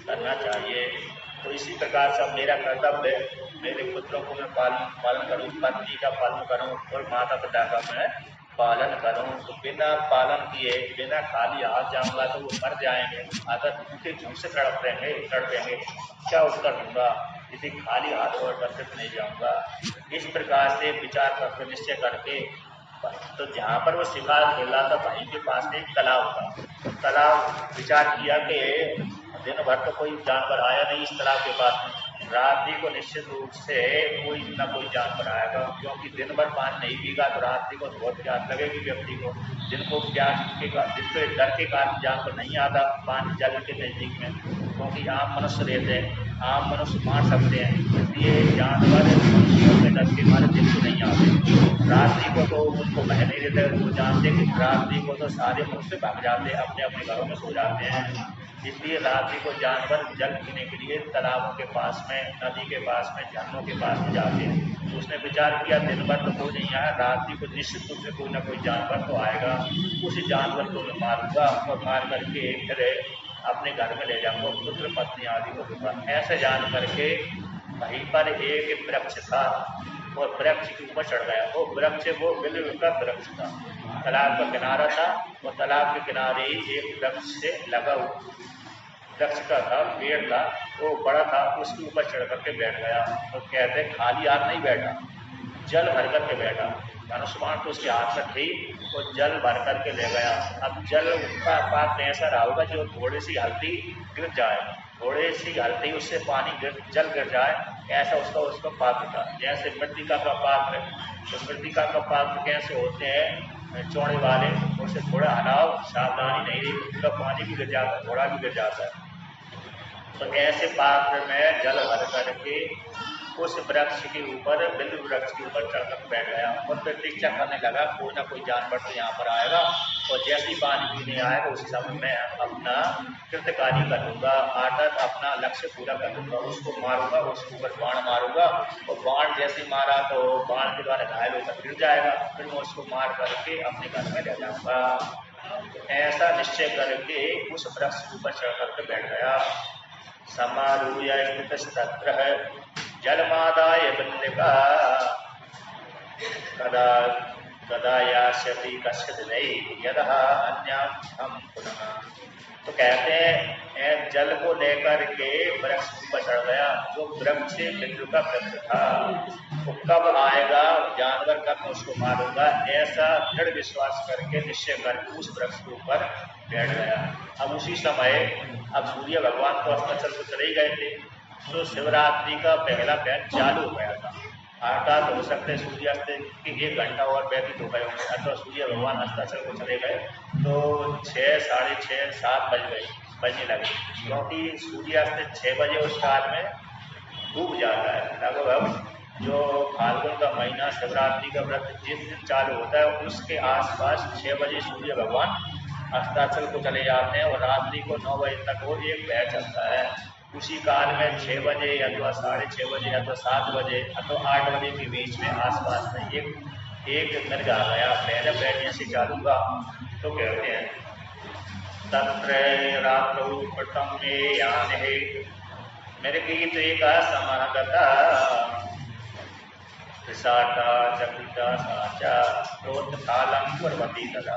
करना चाहिए। तो इसी प्रकार से मेरा कर्तव्य है, मेरे पुत्रों को मैं पालन करूँ, पत्नी का पालन करूँ और माता पिता का मैं पालन करूं। तो बिना पालन किए बिना खाली हाथ जाऊंगा तो वो मर जाएंगे, अगर भूखे झूठ से तड़पेंगे, क्या उत्तर दूंगा यदि खाली हाथ और करके नहीं जाऊंगा। इस प्रकार से विचार करके निश्चय करके, तो जहाँ पर वो शिकार खेल रहा था वहीं के पास एक तालाब था। तालाब विचार किया कि दिन भर तो कोई जानवर आया नहीं इस तालाब के पास में, रात्रि को निश्चित रूप से कोई ना कोई जानवर आएगा, क्योंकि दिन भर पानी नहीं पीगा तो रात्रि को बहुत प्यास लगेगी व्यक्ति को। दिन को डर के कारण जानवर नहीं आता पानी जल के नजदीक में, क्योंकि आम मनुष्य रहते हैं, आम मनुष्य मार सकते हैं, इसलिए जानवर मनुष्यों के डर के मारे दिन को नहीं आते। रात्रि को तो उनको बह नहीं देते, वो जानते कि रात्रि को तो सारे मनुष्य भाग जाते हैं, अपने अपने घरों में सो जाते हैं। इसलिए रात्रि को जानवर जल पीने के लिए तालाबों के पास में, नदी के पास में, झरनों के पास में जाते हैं। तो उसने विचार किया दिन भर तो कोई नहीं आया, रात्रि को निश्चित रूप से कोई ना कोई जानवर तो आएगा, उसी जानवर को मैं मारूंगा और मार करके फिर अपने घर में ले जाऊंगा, पुत्र पत्नी आदि को दूंगा। ऐसे जान करके वहीं पर एक वृक्ष था और वृक्ष के ऊपर चढ़ गया। वो वृक्ष वो बिल्व का वृक्ष था, तालाब का किनारा था और तालाब के किनारे ही एक वृक्ष से लगा वृक्ष का था, पेड़ था, वो बड़ा था, उसके ऊपर चढ़ करके बैठ गया। तो कहते खाली हाथ नहीं बैठा, जल भर करके बैठा। धनुष्मान तो उसके हाथ में थी, वो जल भर करके ले गया। अब जल उसका पास में ऐसा रहा होगा जो थोड़ी सी हल्दी गिर जाए, थोड़ी सी हल्दी उससे पानी जल गिर जाए, ऐसा उसका पात्र था। जैसे मृतिका का पात्र, तो मृतिका का पात्र कैसे होते हैं चौड़े वाले, उससे थोड़ा हलाओ, सावधानी नहीं रही, उसका पानी भी गिर जाता है, घोड़ा भी गिर जाता है। तो ऐसे पात्र में जल भर करके उस वृक्ष के ऊपर, बिल्व वृक्ष के ऊपर चढ़कर बैठ गया और प्रतीक्षा करने लगा कोई ना कोई जानवर तो यहाँ पर आएगा, और जैसे ही पानी पीने आएगा उसी समय मैं अपना कृतकारी कर दूंगा, आदत अपना लक्ष्य पूरा कर दूंगा, उसको मारूंगा, उसके ऊपर बाण मारूंगा, और बाण जैसे मारा तो बाण के द्वारा घायल होकर गिर जाएगा, फिर मैं उसको मार करके अपने घर में ले जाऊंगा। ऐसा निश्चय करके उस वृक्ष के ऊपर चढ़ करके बैठ गया। समारूय स्थितस्तत्र जलमादाय बल्लिका कदा कदा यास्यति कश्चित् नहीं यदः अन्यं हम पुनः। तो कहते हैं जल को लेकर के वृक्ष पर चढ़ गया, जो वृक्ष बिल्व का वृक्ष था, वो कब आएगा जानवर, कब मैं उसको मारूंगा, ऐसा दृढ़ विश्वास करके निश्चय करके उस वृक्ष के ऊपर बैठ गया। अब उसी समय अब सूर्य भगवान तो अस्ताचल तो चले ही गए थे, तो शिवरात्रि का पहला पहर चालू हो गया था। अर्थात हो सकते सूर्यास्त के 1 घंटा और व्यतीत हो गए होंगे, अथवा सूर्य भगवान अस्ताचल को चले गए तो 6, साढ़े 6, 7 बजने लगे, क्योंकि सूर्यास्त 6 बजे उस काल में डूब जाता है। लगभग जो फाल्गुन का महीना शिवरात्रि का व्रत जिस दिन चालू होता है उसके आसपास 6 बजे सूर्य भगवान अस्ताचल को चले जाते हैं और रात्रि को 9 बजे तक वो एक पहर चलता है। उसी काल में 6 बजे अथवा साढ़े 6 बजे अथवा 7 बजे अथवा 8 बजे के बीच में आसपास में एक मिर्ग आ गया, पहले बैठने से चालू का। तो कहते हैं तत्र रात्रौ पटम में यान है मेरे गीत एक समागता साटा चकिता साचा प्रोत्थालम पर्वती तथा।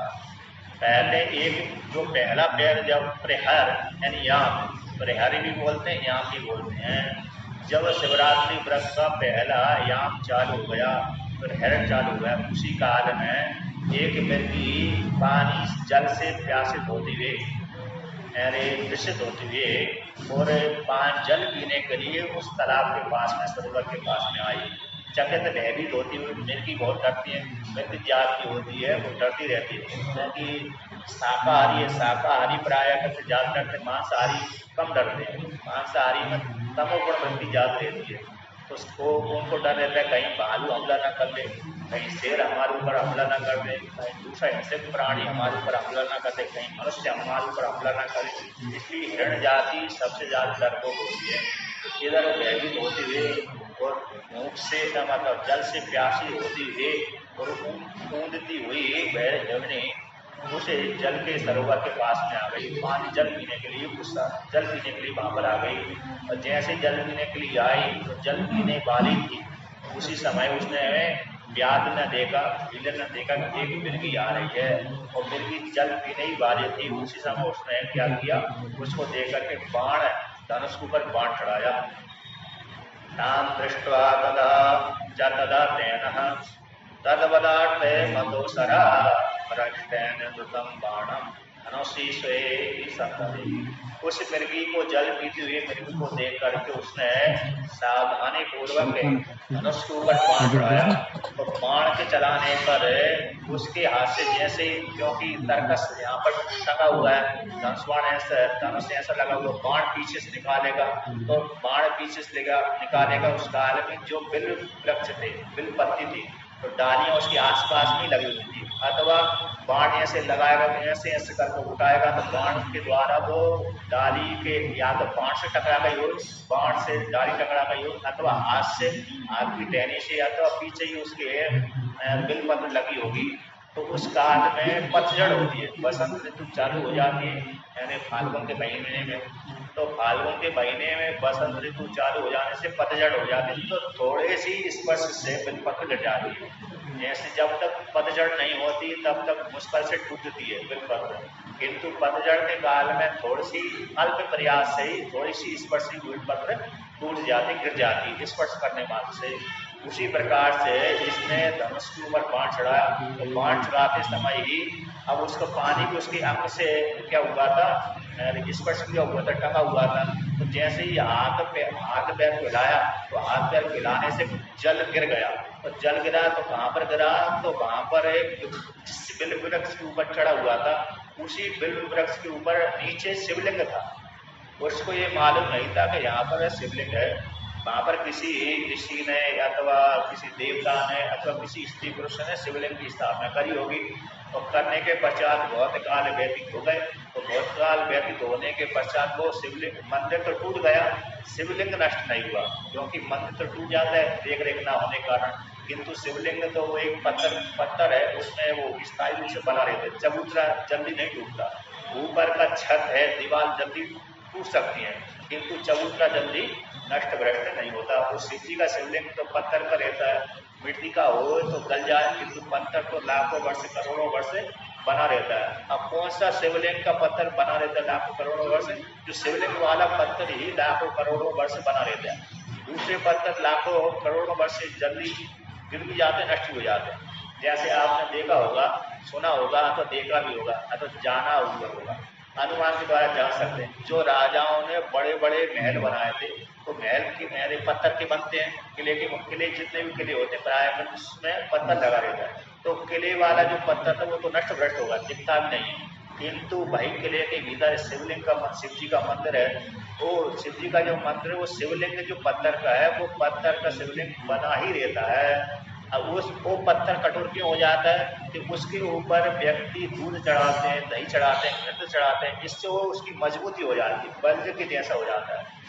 पहले एक जो पहला पैर जब प्रहर यानी याम, प्रहरी भी बोलते हैं याम भी बोलते हैं, जब शिवरात्रि व्रत का पहला याम चालू हो गया, प्रहर चालू हो गया, उसी काल में एक मिर्गी पानी जल से प्यासित होती हुए दूषित होते हुए और जल पीने के लिए उस तालाब के पास में, सरोवर के पास में आई। चकित भयभीत होती हुई मिर्गी बहुत डरती है, मिर्गी जात की होती है, वो डरती रहती है, क्योंकि शाकाहारी है, शाकाहारी प्राय करते ज़्यादा डरते, मांसाहारी कम डरते हैं। मांसाहारी में तमोगुण वृत्ति ज़्यादा रहती है, तो उसको उनको डर रहता है कहीं भालू हमला ना कर ले, कहीं शेर हमारे ऊपर हमला ना कर दे, कहीं दूसरा हिंसक प्राणी हमारे ऊपर हमला ना कर दे, कहीं मनुष्य हमारे ऊपर हमला ना करे। इसलिए हिरण जाति सबसे ज़्यादा डरपोक होती है। इधर भयभीत होते हुए और मुख से मतलब जल से प्यासी होती हुई और ऊँधती हुई वह हिरणी उसे जल के सरोवर के पास में आ गई, पानी जल पीने के लिए गुस्सा जल पीने के लिए वहाँ पर आ गई। और जैसे जल पीने के लिए आई तो जल पीने वाली थी, उसी समय उसने व्याध ने देखा, विलन ने देखा कि एक मिर्गी आ रही है और मिर्गी जल पीने ही वाली थी। उसी समय उसने क्या किया, उसको देख करके बाण धनुष के ऊपर बाण चढ़ाया। ताम दृष्ट्वा तदा तेन तदवदार्थे मधुसरा रक्तेन दुतम बाणम धनुषी स्वे संतति। उस मिर्गी को जल पीती हुई मिर्गी को देख करके उसने सावधानी पूर्वक धनुष के ऊपर बाण चढ़ाया। तो बाण के चलाने पर उसके हाथ से जैसे, क्योंकि तरकस यहाँ पर टंगा हुआ है, धनुष ऐसा लगा हुआ, बाण पीछे से निकालेगा तो बाण पीछे से निकालेगा। उस काल में जो बिल वृक्ष थे, बिल पत्ती थी, तो डालियां उसके आसपास में लगी हुई थी, अथवा बाण ऐसे लगाएगा तो ऐसे करके उठाएगा तो बाण के द्वारा वो डाली के या तो बाण से टकरा गई हो, बाण से डाली टकरा गई हो, अथवा हाथ से, हाथ की टहनी से, अथवा पीछे ही उसके बिल पत्र लगी होगी। तो उस काल में पतझड़ होती है, बसंत ऋतु चालू हो जाती है, यानी फाल्गुन के महीने में। तो फाल्गुन के महीने में बसंत ऋतु चालू हो जाने से पतझड़ हो जाती है, तो थोड़े सी स्पर्श से बिलपत्र गिर जाती है। जैसे जब तक पतझड़ नहीं होती तब तक मुश्किल से टूटती है बिलपत्र, किंतु पतझड़ के काल में थोड़ी सी अल्प प्रयास से ही थोड़ी सी स्पर्श से बिलपत्र टूट जाती, गिर जाती स्पर्श करने मात्र से। उसी प्रकार से इसने धनुष के ऊपर बाण चढ़ाया, तो बाण चढ़ाते समय ही अब उसको पानी भी उसके अंग से क्या हुआ था, स्पर्श किया हुआ था, टंगा हुआ था। तो जैसे ही हाथ पैर हिलाया तो हाथ पैर हिलाने से जल गिर गया, तो जल गिरा तो कहाँ पर गिरा, तो वहाँ पर एक जिस बिल वृक्ष के ऊपर चढ़ा हुआ था, उसी बिल वृक्ष के ऊपर नीचे शिवलिंग था। उसको ये मालूम नहीं था कि यहाँ पर शिवलिंग है। वहाँ पर किसी ऋषि ने अथवा किसी देवता ने अथवा किसी स्त्री पुरुष ने शिवलिंग की स्थापना करी होगी। और करने के पश्चात बहुत काल व्यतीत हो गए, तो बहुत काल व्यतीत होने के पश्चात वो शिवलिंग, मंदिर तो टूट गया, शिवलिंग नष्ट नहीं हुआ, क्योंकि मंदिर तो टूट जाता है देख रेख ना होने के कारण, किंतु शिवलिंग तो वो एक पत्थर है, उसमें वो स्थायी रूप से बना रहते, चबूतरा जल्दी नहीं टूटता। ऊपर का छत है, दीवार जल्दी टूट सकती है, किंतु चबूतरा जल्दी नष्ट भ्रष्ट नहीं होता। उस शिव जी का शिवलिंग तो पत्थर का रहता है, मिट्टी का हो तो गल जाए, किंतु पत्थर तो लाखों वर्ष करोड़ों वर्ष बना रहता है। अब कौन सा शिवलिंग का पत्थर बना रहता है लाखों करोड़ों वर्ष, जो शिवलिंग वाला पत्थर ही लाखों करोड़ों वर्ष बना रहता है। दूसरे पत्थर लाखों करोड़ों वर्ष से जल्दी गिर भी जाते, नष्ट हो जाते हैं। जैसे आपने देखा होगा, सुना होगा, तो देखा भी होगा, तो जाना हुआ होगा, अनुमान के द्वारा जान सकते हैं। जो राजाओं ने बड़े बड़े महल बनाए थे, तो महल के मेरे पत्थर के बनते हैं, किले जितने भी किले होते हैं प्राय उसमें पत्थर लगा रहता है। तो किले वाला जो पत्थर था वो तो नष्ट भ्रष्ट होगा, दिखता भी नहीं है। किंतु भाई किले के भीतर शिवलिंग का शिव जी का मंदिर है। वो शिव जी का जो मंदिर है वो शिवलिंग जो पत्थर का है, वो पत्थर का शिवलिंग बना ही रहता है। अब वो पत्थर कठोर क्यों हो जाता है कि उसके ऊपर व्यक्ति दूध चढ़ाते हैं, दही चढ़ाते हैं, घृत चढ़ाते हैं, इससे वो उसकी मजबूती हो जाती है, वज्र के जैसा हो जाता है।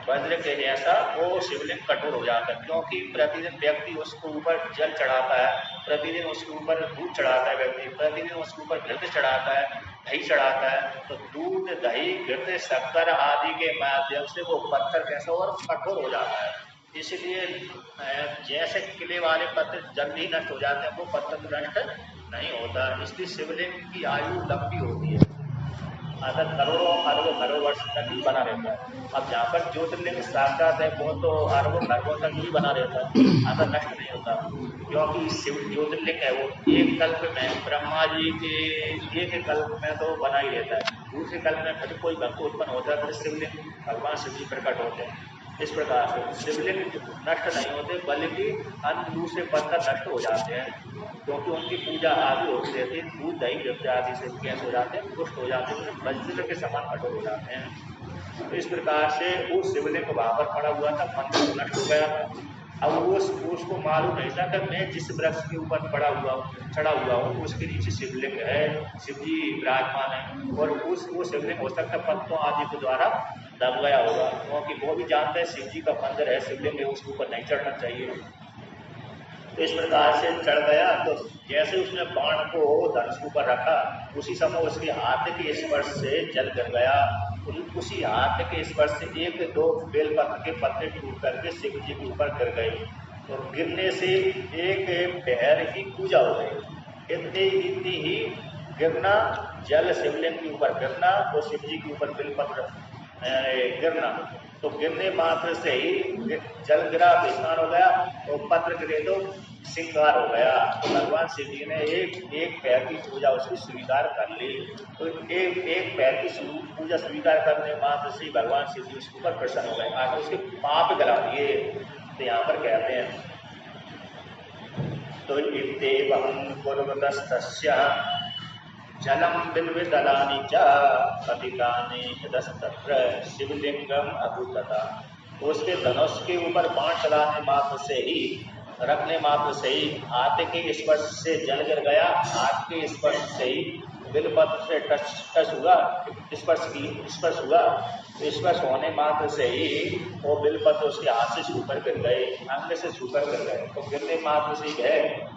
वज्र के जैसा वो शिवलिंग कठोर हो जाता है, क्योंकि प्रतिदिन व्यक्ति उसके ऊपर जल चढ़ाता है, प्रतिदिन उसके ऊपर दूध चढ़ाता है, व्यक्ति प्रतिदिन उसके ऊपर घृत चढ़ाता है, दही चढ़ाता है। तो दूध, दही, घृत, शक्कर आदि के माध्यम से वो पत्थर कैसा और कठोर हो जाता है। इसलिए जैसे किले वाले पत्थर जल्दी नष्ट हो जाते हैं, वो पत्थर नष्ट नहीं होता। इसलिए शिवलिंग की आयु लंबी होती है, अगर करोड़ों अरबों खरबों वर्ष तक ही बना रहता है। अब जहाँ पर ज्योतिर्लिंग साक्षात है वो तो अरबों खरबों तक ही बना रहता है, अगर नष्ट नहीं होता। क्योंकि शिव ज्योतिर्लिंग है वो एक कल्प में ब्रह्मा जी के एक कल्प में तो बना ही रहता है, दूसरे कल्प में फिर कोई भक्त उत्पन्न होता है, फिर शिवलिंग भगवान शिव जी प्रकट होते हैं। इस प्रकार से शिवलिंग नष्ट नहीं होते, बल्कि अन्य दूसरे पत्थर नष्ट हो जाते हैं, क्योंकि उनकी पूजा आदि होती रहती है। दूध, दही, घृत आदि से कैसे हो जाते हैं, पुष्ट हो जाते हैं, वज्र के समान कठोर हो जाते हैं। तो इस प्रकार से वो शिवलिंग वहां पर पड़ा हुआ था, मंदिर नष्ट हो गया था। अब वो उसको मालूम नहीं था कि मैं जिस वृक्ष के ऊपर पड़ा हुआ हूँ, चढ़ा हुआ हूँ, उसके नीचे शिवलिंग है, शिव जी विराजमान है, और वो शिवलिंग हो सकता है पत्तों आदि के द्वारा दब गया होगा, क्योंकि वो भी जानते हैं शिव जी का मंदिर है, शिवलिंग है, उसके ऊपर नहीं चढ़ना चाहिए। तो इस प्रकार से चढ़ गया। तो जैसे उसने बाण को धनुष के ऊपर रखा, उसी समय उसके हाथ के स्पर्श से जल गिर गया। उसी हाथ के स्पर्श से एक दो बेलपत्र के पत्ते टूट करके शिव जी के ऊपर गिर गए। तो गिरने से एक पैर की पूजा हो गई। इतनी ही गिरना, जल शिवलिंग के ऊपर गिरना, तो शिव जी के ऊपर बेलपत्र गिरना, तो गिरने मात्र से ही जल गिरा, स्नान हो गया, तो पत्र गिरे तो श्रृंगार हो गया। तो भगवान शिव जी ने एक पैर की पूजा उसकी स्वीकार कर ली। तो एक पैर की पूजा स्वीकार करने मात्र से भगवान शिव जी उसके ऊपर प्रसन्न हो गए, आगे उसके पाप गला दिए। तो यहाँ पर कहते हैं तो इत्येवं कुर्वतस्तस्य जलम बिल्विदलानि च पतितानि यदस्तत्र शिवलिंगम अभूतता। तो उसके धनुष के ऊपर बाण चलाने मात्र से ही, रखने मात्र से ही, हाथ के स्पर्श से जल गिर गया, हाथ के स्पर्श से ही बिलपत्र से टच हुआ, स्पर्श हुआ। तो स्पर्श होने मात्र से ही वो बिलपत्र उसके हाथ से छूकर गिर गए, अंग से छूकर गिर गए। तो गिरने मात्र से ही है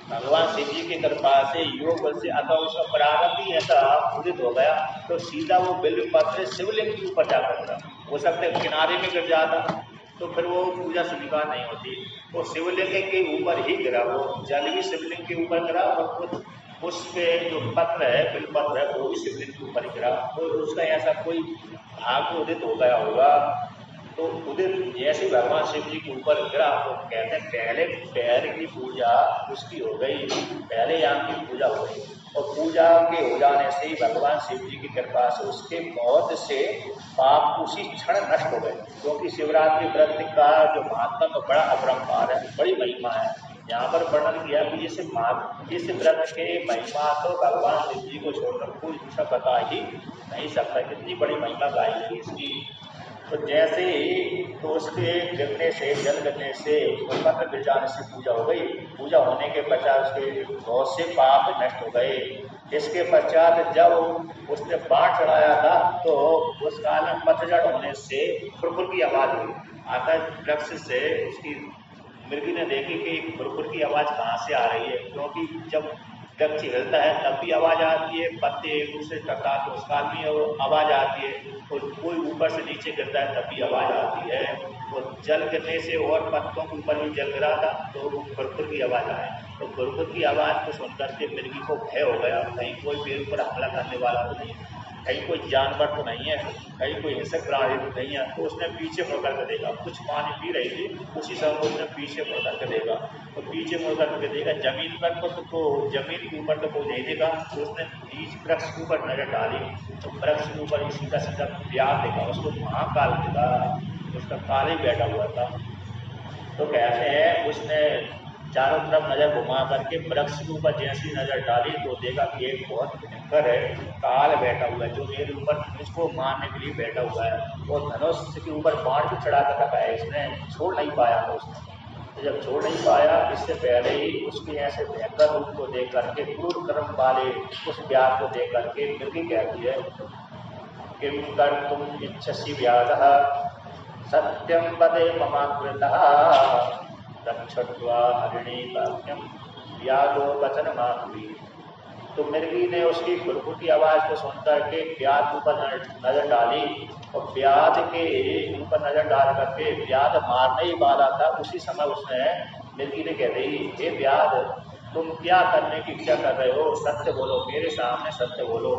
भगवान शिव जी की कृपा से, योग बल से, अथवा उसका प्रारंभ ही ऐसा उदित हो गया, तो सीधा वो बिल्व पत्र शिवलिंग के ऊपर जाकर था। हो सकता है किनारे में गिर जाता तो फिर वो पूजा स्वीकार नहीं होती। वो शिवलिंग के ऊपर ही गिरा, वो जल ही शिवलिंग के ऊपर गिरा, और उसके जो पत्र है, बिल पत्र है, वो भी शिवलिंग के ऊपर गिरा। तो उसका ऐसा कोई भाग उदित हो गया होगा। तो उदित जैसे भगवान शिव जी के ऊपर गिरा, तो कहते हैं पहले पैर की पूजा उसकी हो गई, पहले याम की पूजा हो गई, और पूजा के हो जाने से ही भगवान शिव जी की कृपा से उसके बहुत से पाप उसी क्षण नष्ट हो गए। क्योंकि शिवरात्रि व्रत का जो महात्मा बड़ा अपरंपार है, बड़ी महिमा है। यहाँ पर वर्णन किया कि इस व्रत के महिमा तो भगवान शिव जी को छोड़कर कोई दूसरा बता ही नहीं सकता, इतनी बड़ी महिमा गाई थी इसकी। तो जैसे ही तो उसके गिरने से, जल गिरने से, पत्र गिर जाने से पूजा हो गई। पूजा होने के पश्चात उसके बहुत से पाप नष्ट हो गए। इसके पश्चात जब उसने बाण चढ़ाया था, तो उस काल में पतझड़ होने से खुरखुर की आवाज हुई। आकाश वृक्ष से उसकी मृगी ने देखी कि खुरखुर की आवाज कहाँ से आ रही है, क्योंकि जब वृक्ष हिलता है तब भी आवाज आती है, पत्ते एक दूसरे टकराते तो उसका भी आवाज आती है, और कोई ऊपर से नीचे गिरता है तब भी आवाज आती है। और जल गिरने से और पत्तों के ऊपर भी जल गिरा था, तो खुरखुर की आवाज आई। तो खुरखुर की आवाज को सुनकर के मृगी को भय हो गया, कहीं कोई मेरे ऊपर हमला करने वाला तो नहीं, कहीं कोई जानवर तो नहीं है, कहीं कोई हिंसक प्राणी तो नहीं है। तो उसने पीछे मुड़ करके देखा, कुछ पानी पी रही थी, उसी समय उसने पीछे मुड़ करके देखा। तो पीछे मुड़ करके देखा, जमीन पर तो जमीन के ऊपर तो कोई नहीं देखा। तो उसने बीच वृक्ष के ऊपर नजर डाली, तो वृक्ष के ऊपर सीधा सीधा प्यार देखा, उसको महाकाल दिखा। उसका काल ही बैठा हुआ था। तो कहते हैं उसने चारों तरफ नज़र घुमा करके वृक्ष के ऊपर जैसी नज़र डाली तो देखा कि एक बहुत भयंकर है काल बैठा हुआ है जो मेरे ऊपर मुझको मारने के लिए बैठा हुआ है, और धनुष के ऊपर बाण भी चढ़ा कर रखा है, इसने छोड़ नहीं पाया था उसने। तो जब छोड़ नहीं पाया, इससे पहले ही उसके ऐसे भयंकर रूप को देख करके, क्रूर कर्म वाले उस व्याध को देख करके मृगी कहती है किम कर तुम इच्छसी व्याध सत्यम पदे ममाकृतः रक्षत्वा हरिणी वाक्यम व्याधो वचन माधुरी। तो मृगी ने उसकी खुरखुर आवाज़ को सुनकर के व्याध के ऊपर नजर डाली, और व्याध के ऊपर नजर डाल करके व्याध मारने ही वाला था। उसी समय उसने मृगी ने कह दी, हे व्याध तुम क्या करने की इच्छा कर रहे हो, सत्य बोलो, मेरे सामने सत्य बोलो।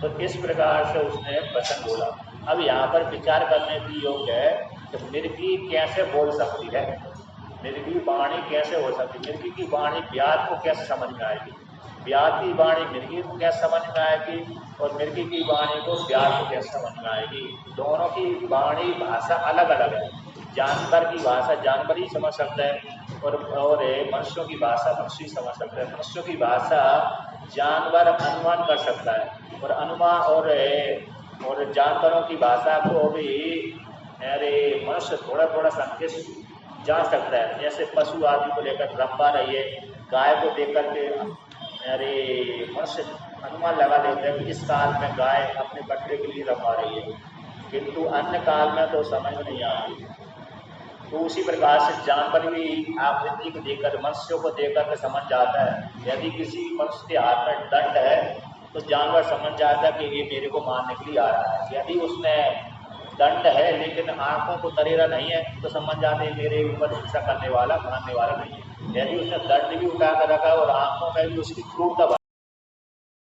तो इस प्रकार से उसने वचन बोला। अब यहाँ पर विचार करने की योग्य है कि मृगी कैसे बोल सकती है, मृगी वाणी कैसे हो सकती है, मृगी की वाणी व्याध को कैसे समझ में आएगी, व्याध की वाणी मृगी को कैसे समझ में आएगी, और मृगी की वाणी को व्याध को कैसे समझ में आएगी। दोनों की वाणी भाषा अलग अलग है। जानवर की भाषा जानवर ही समझ सकता है, और मनुष्यों की भाषा मनुष्य ही समझ सकता है। मनुष्यों की भाषा जानवर अनुमान कर सकता है, और अनुमान और जानवरों की भाषा को भी मनुष्य थोड़ा थोड़ा संकेत जान सकता है। जैसे पशु आदि को लेकर रंपा रही है, गाय को देख करके मनुष्य अनुमान लगा लेते हैं कि इस काल में गाय अपने बच्चे के लिए रंपा रही है, किंतु अन्य काल में तो समझ में नहीं आती। तो उसी प्रकार से जानवर भी आकृति को देखकर, मनुष्यों को देखकर के समझ जाता है। यदि किसी मनुष्य के हाथ में दंड है तो जानवर समझ जाता है कि ये मेरे को मारने के लिए आ रहा है। यदि उसने दंड है लेकिन आंखों को तरेरा नहीं है तो समझ जाते हैं मेरे ऊपर हिंसा करने वाला, मारने वाला नहीं है। यदि उसने दंड भी उठा कर रखा और आंखों में भी उसकी क्रूरता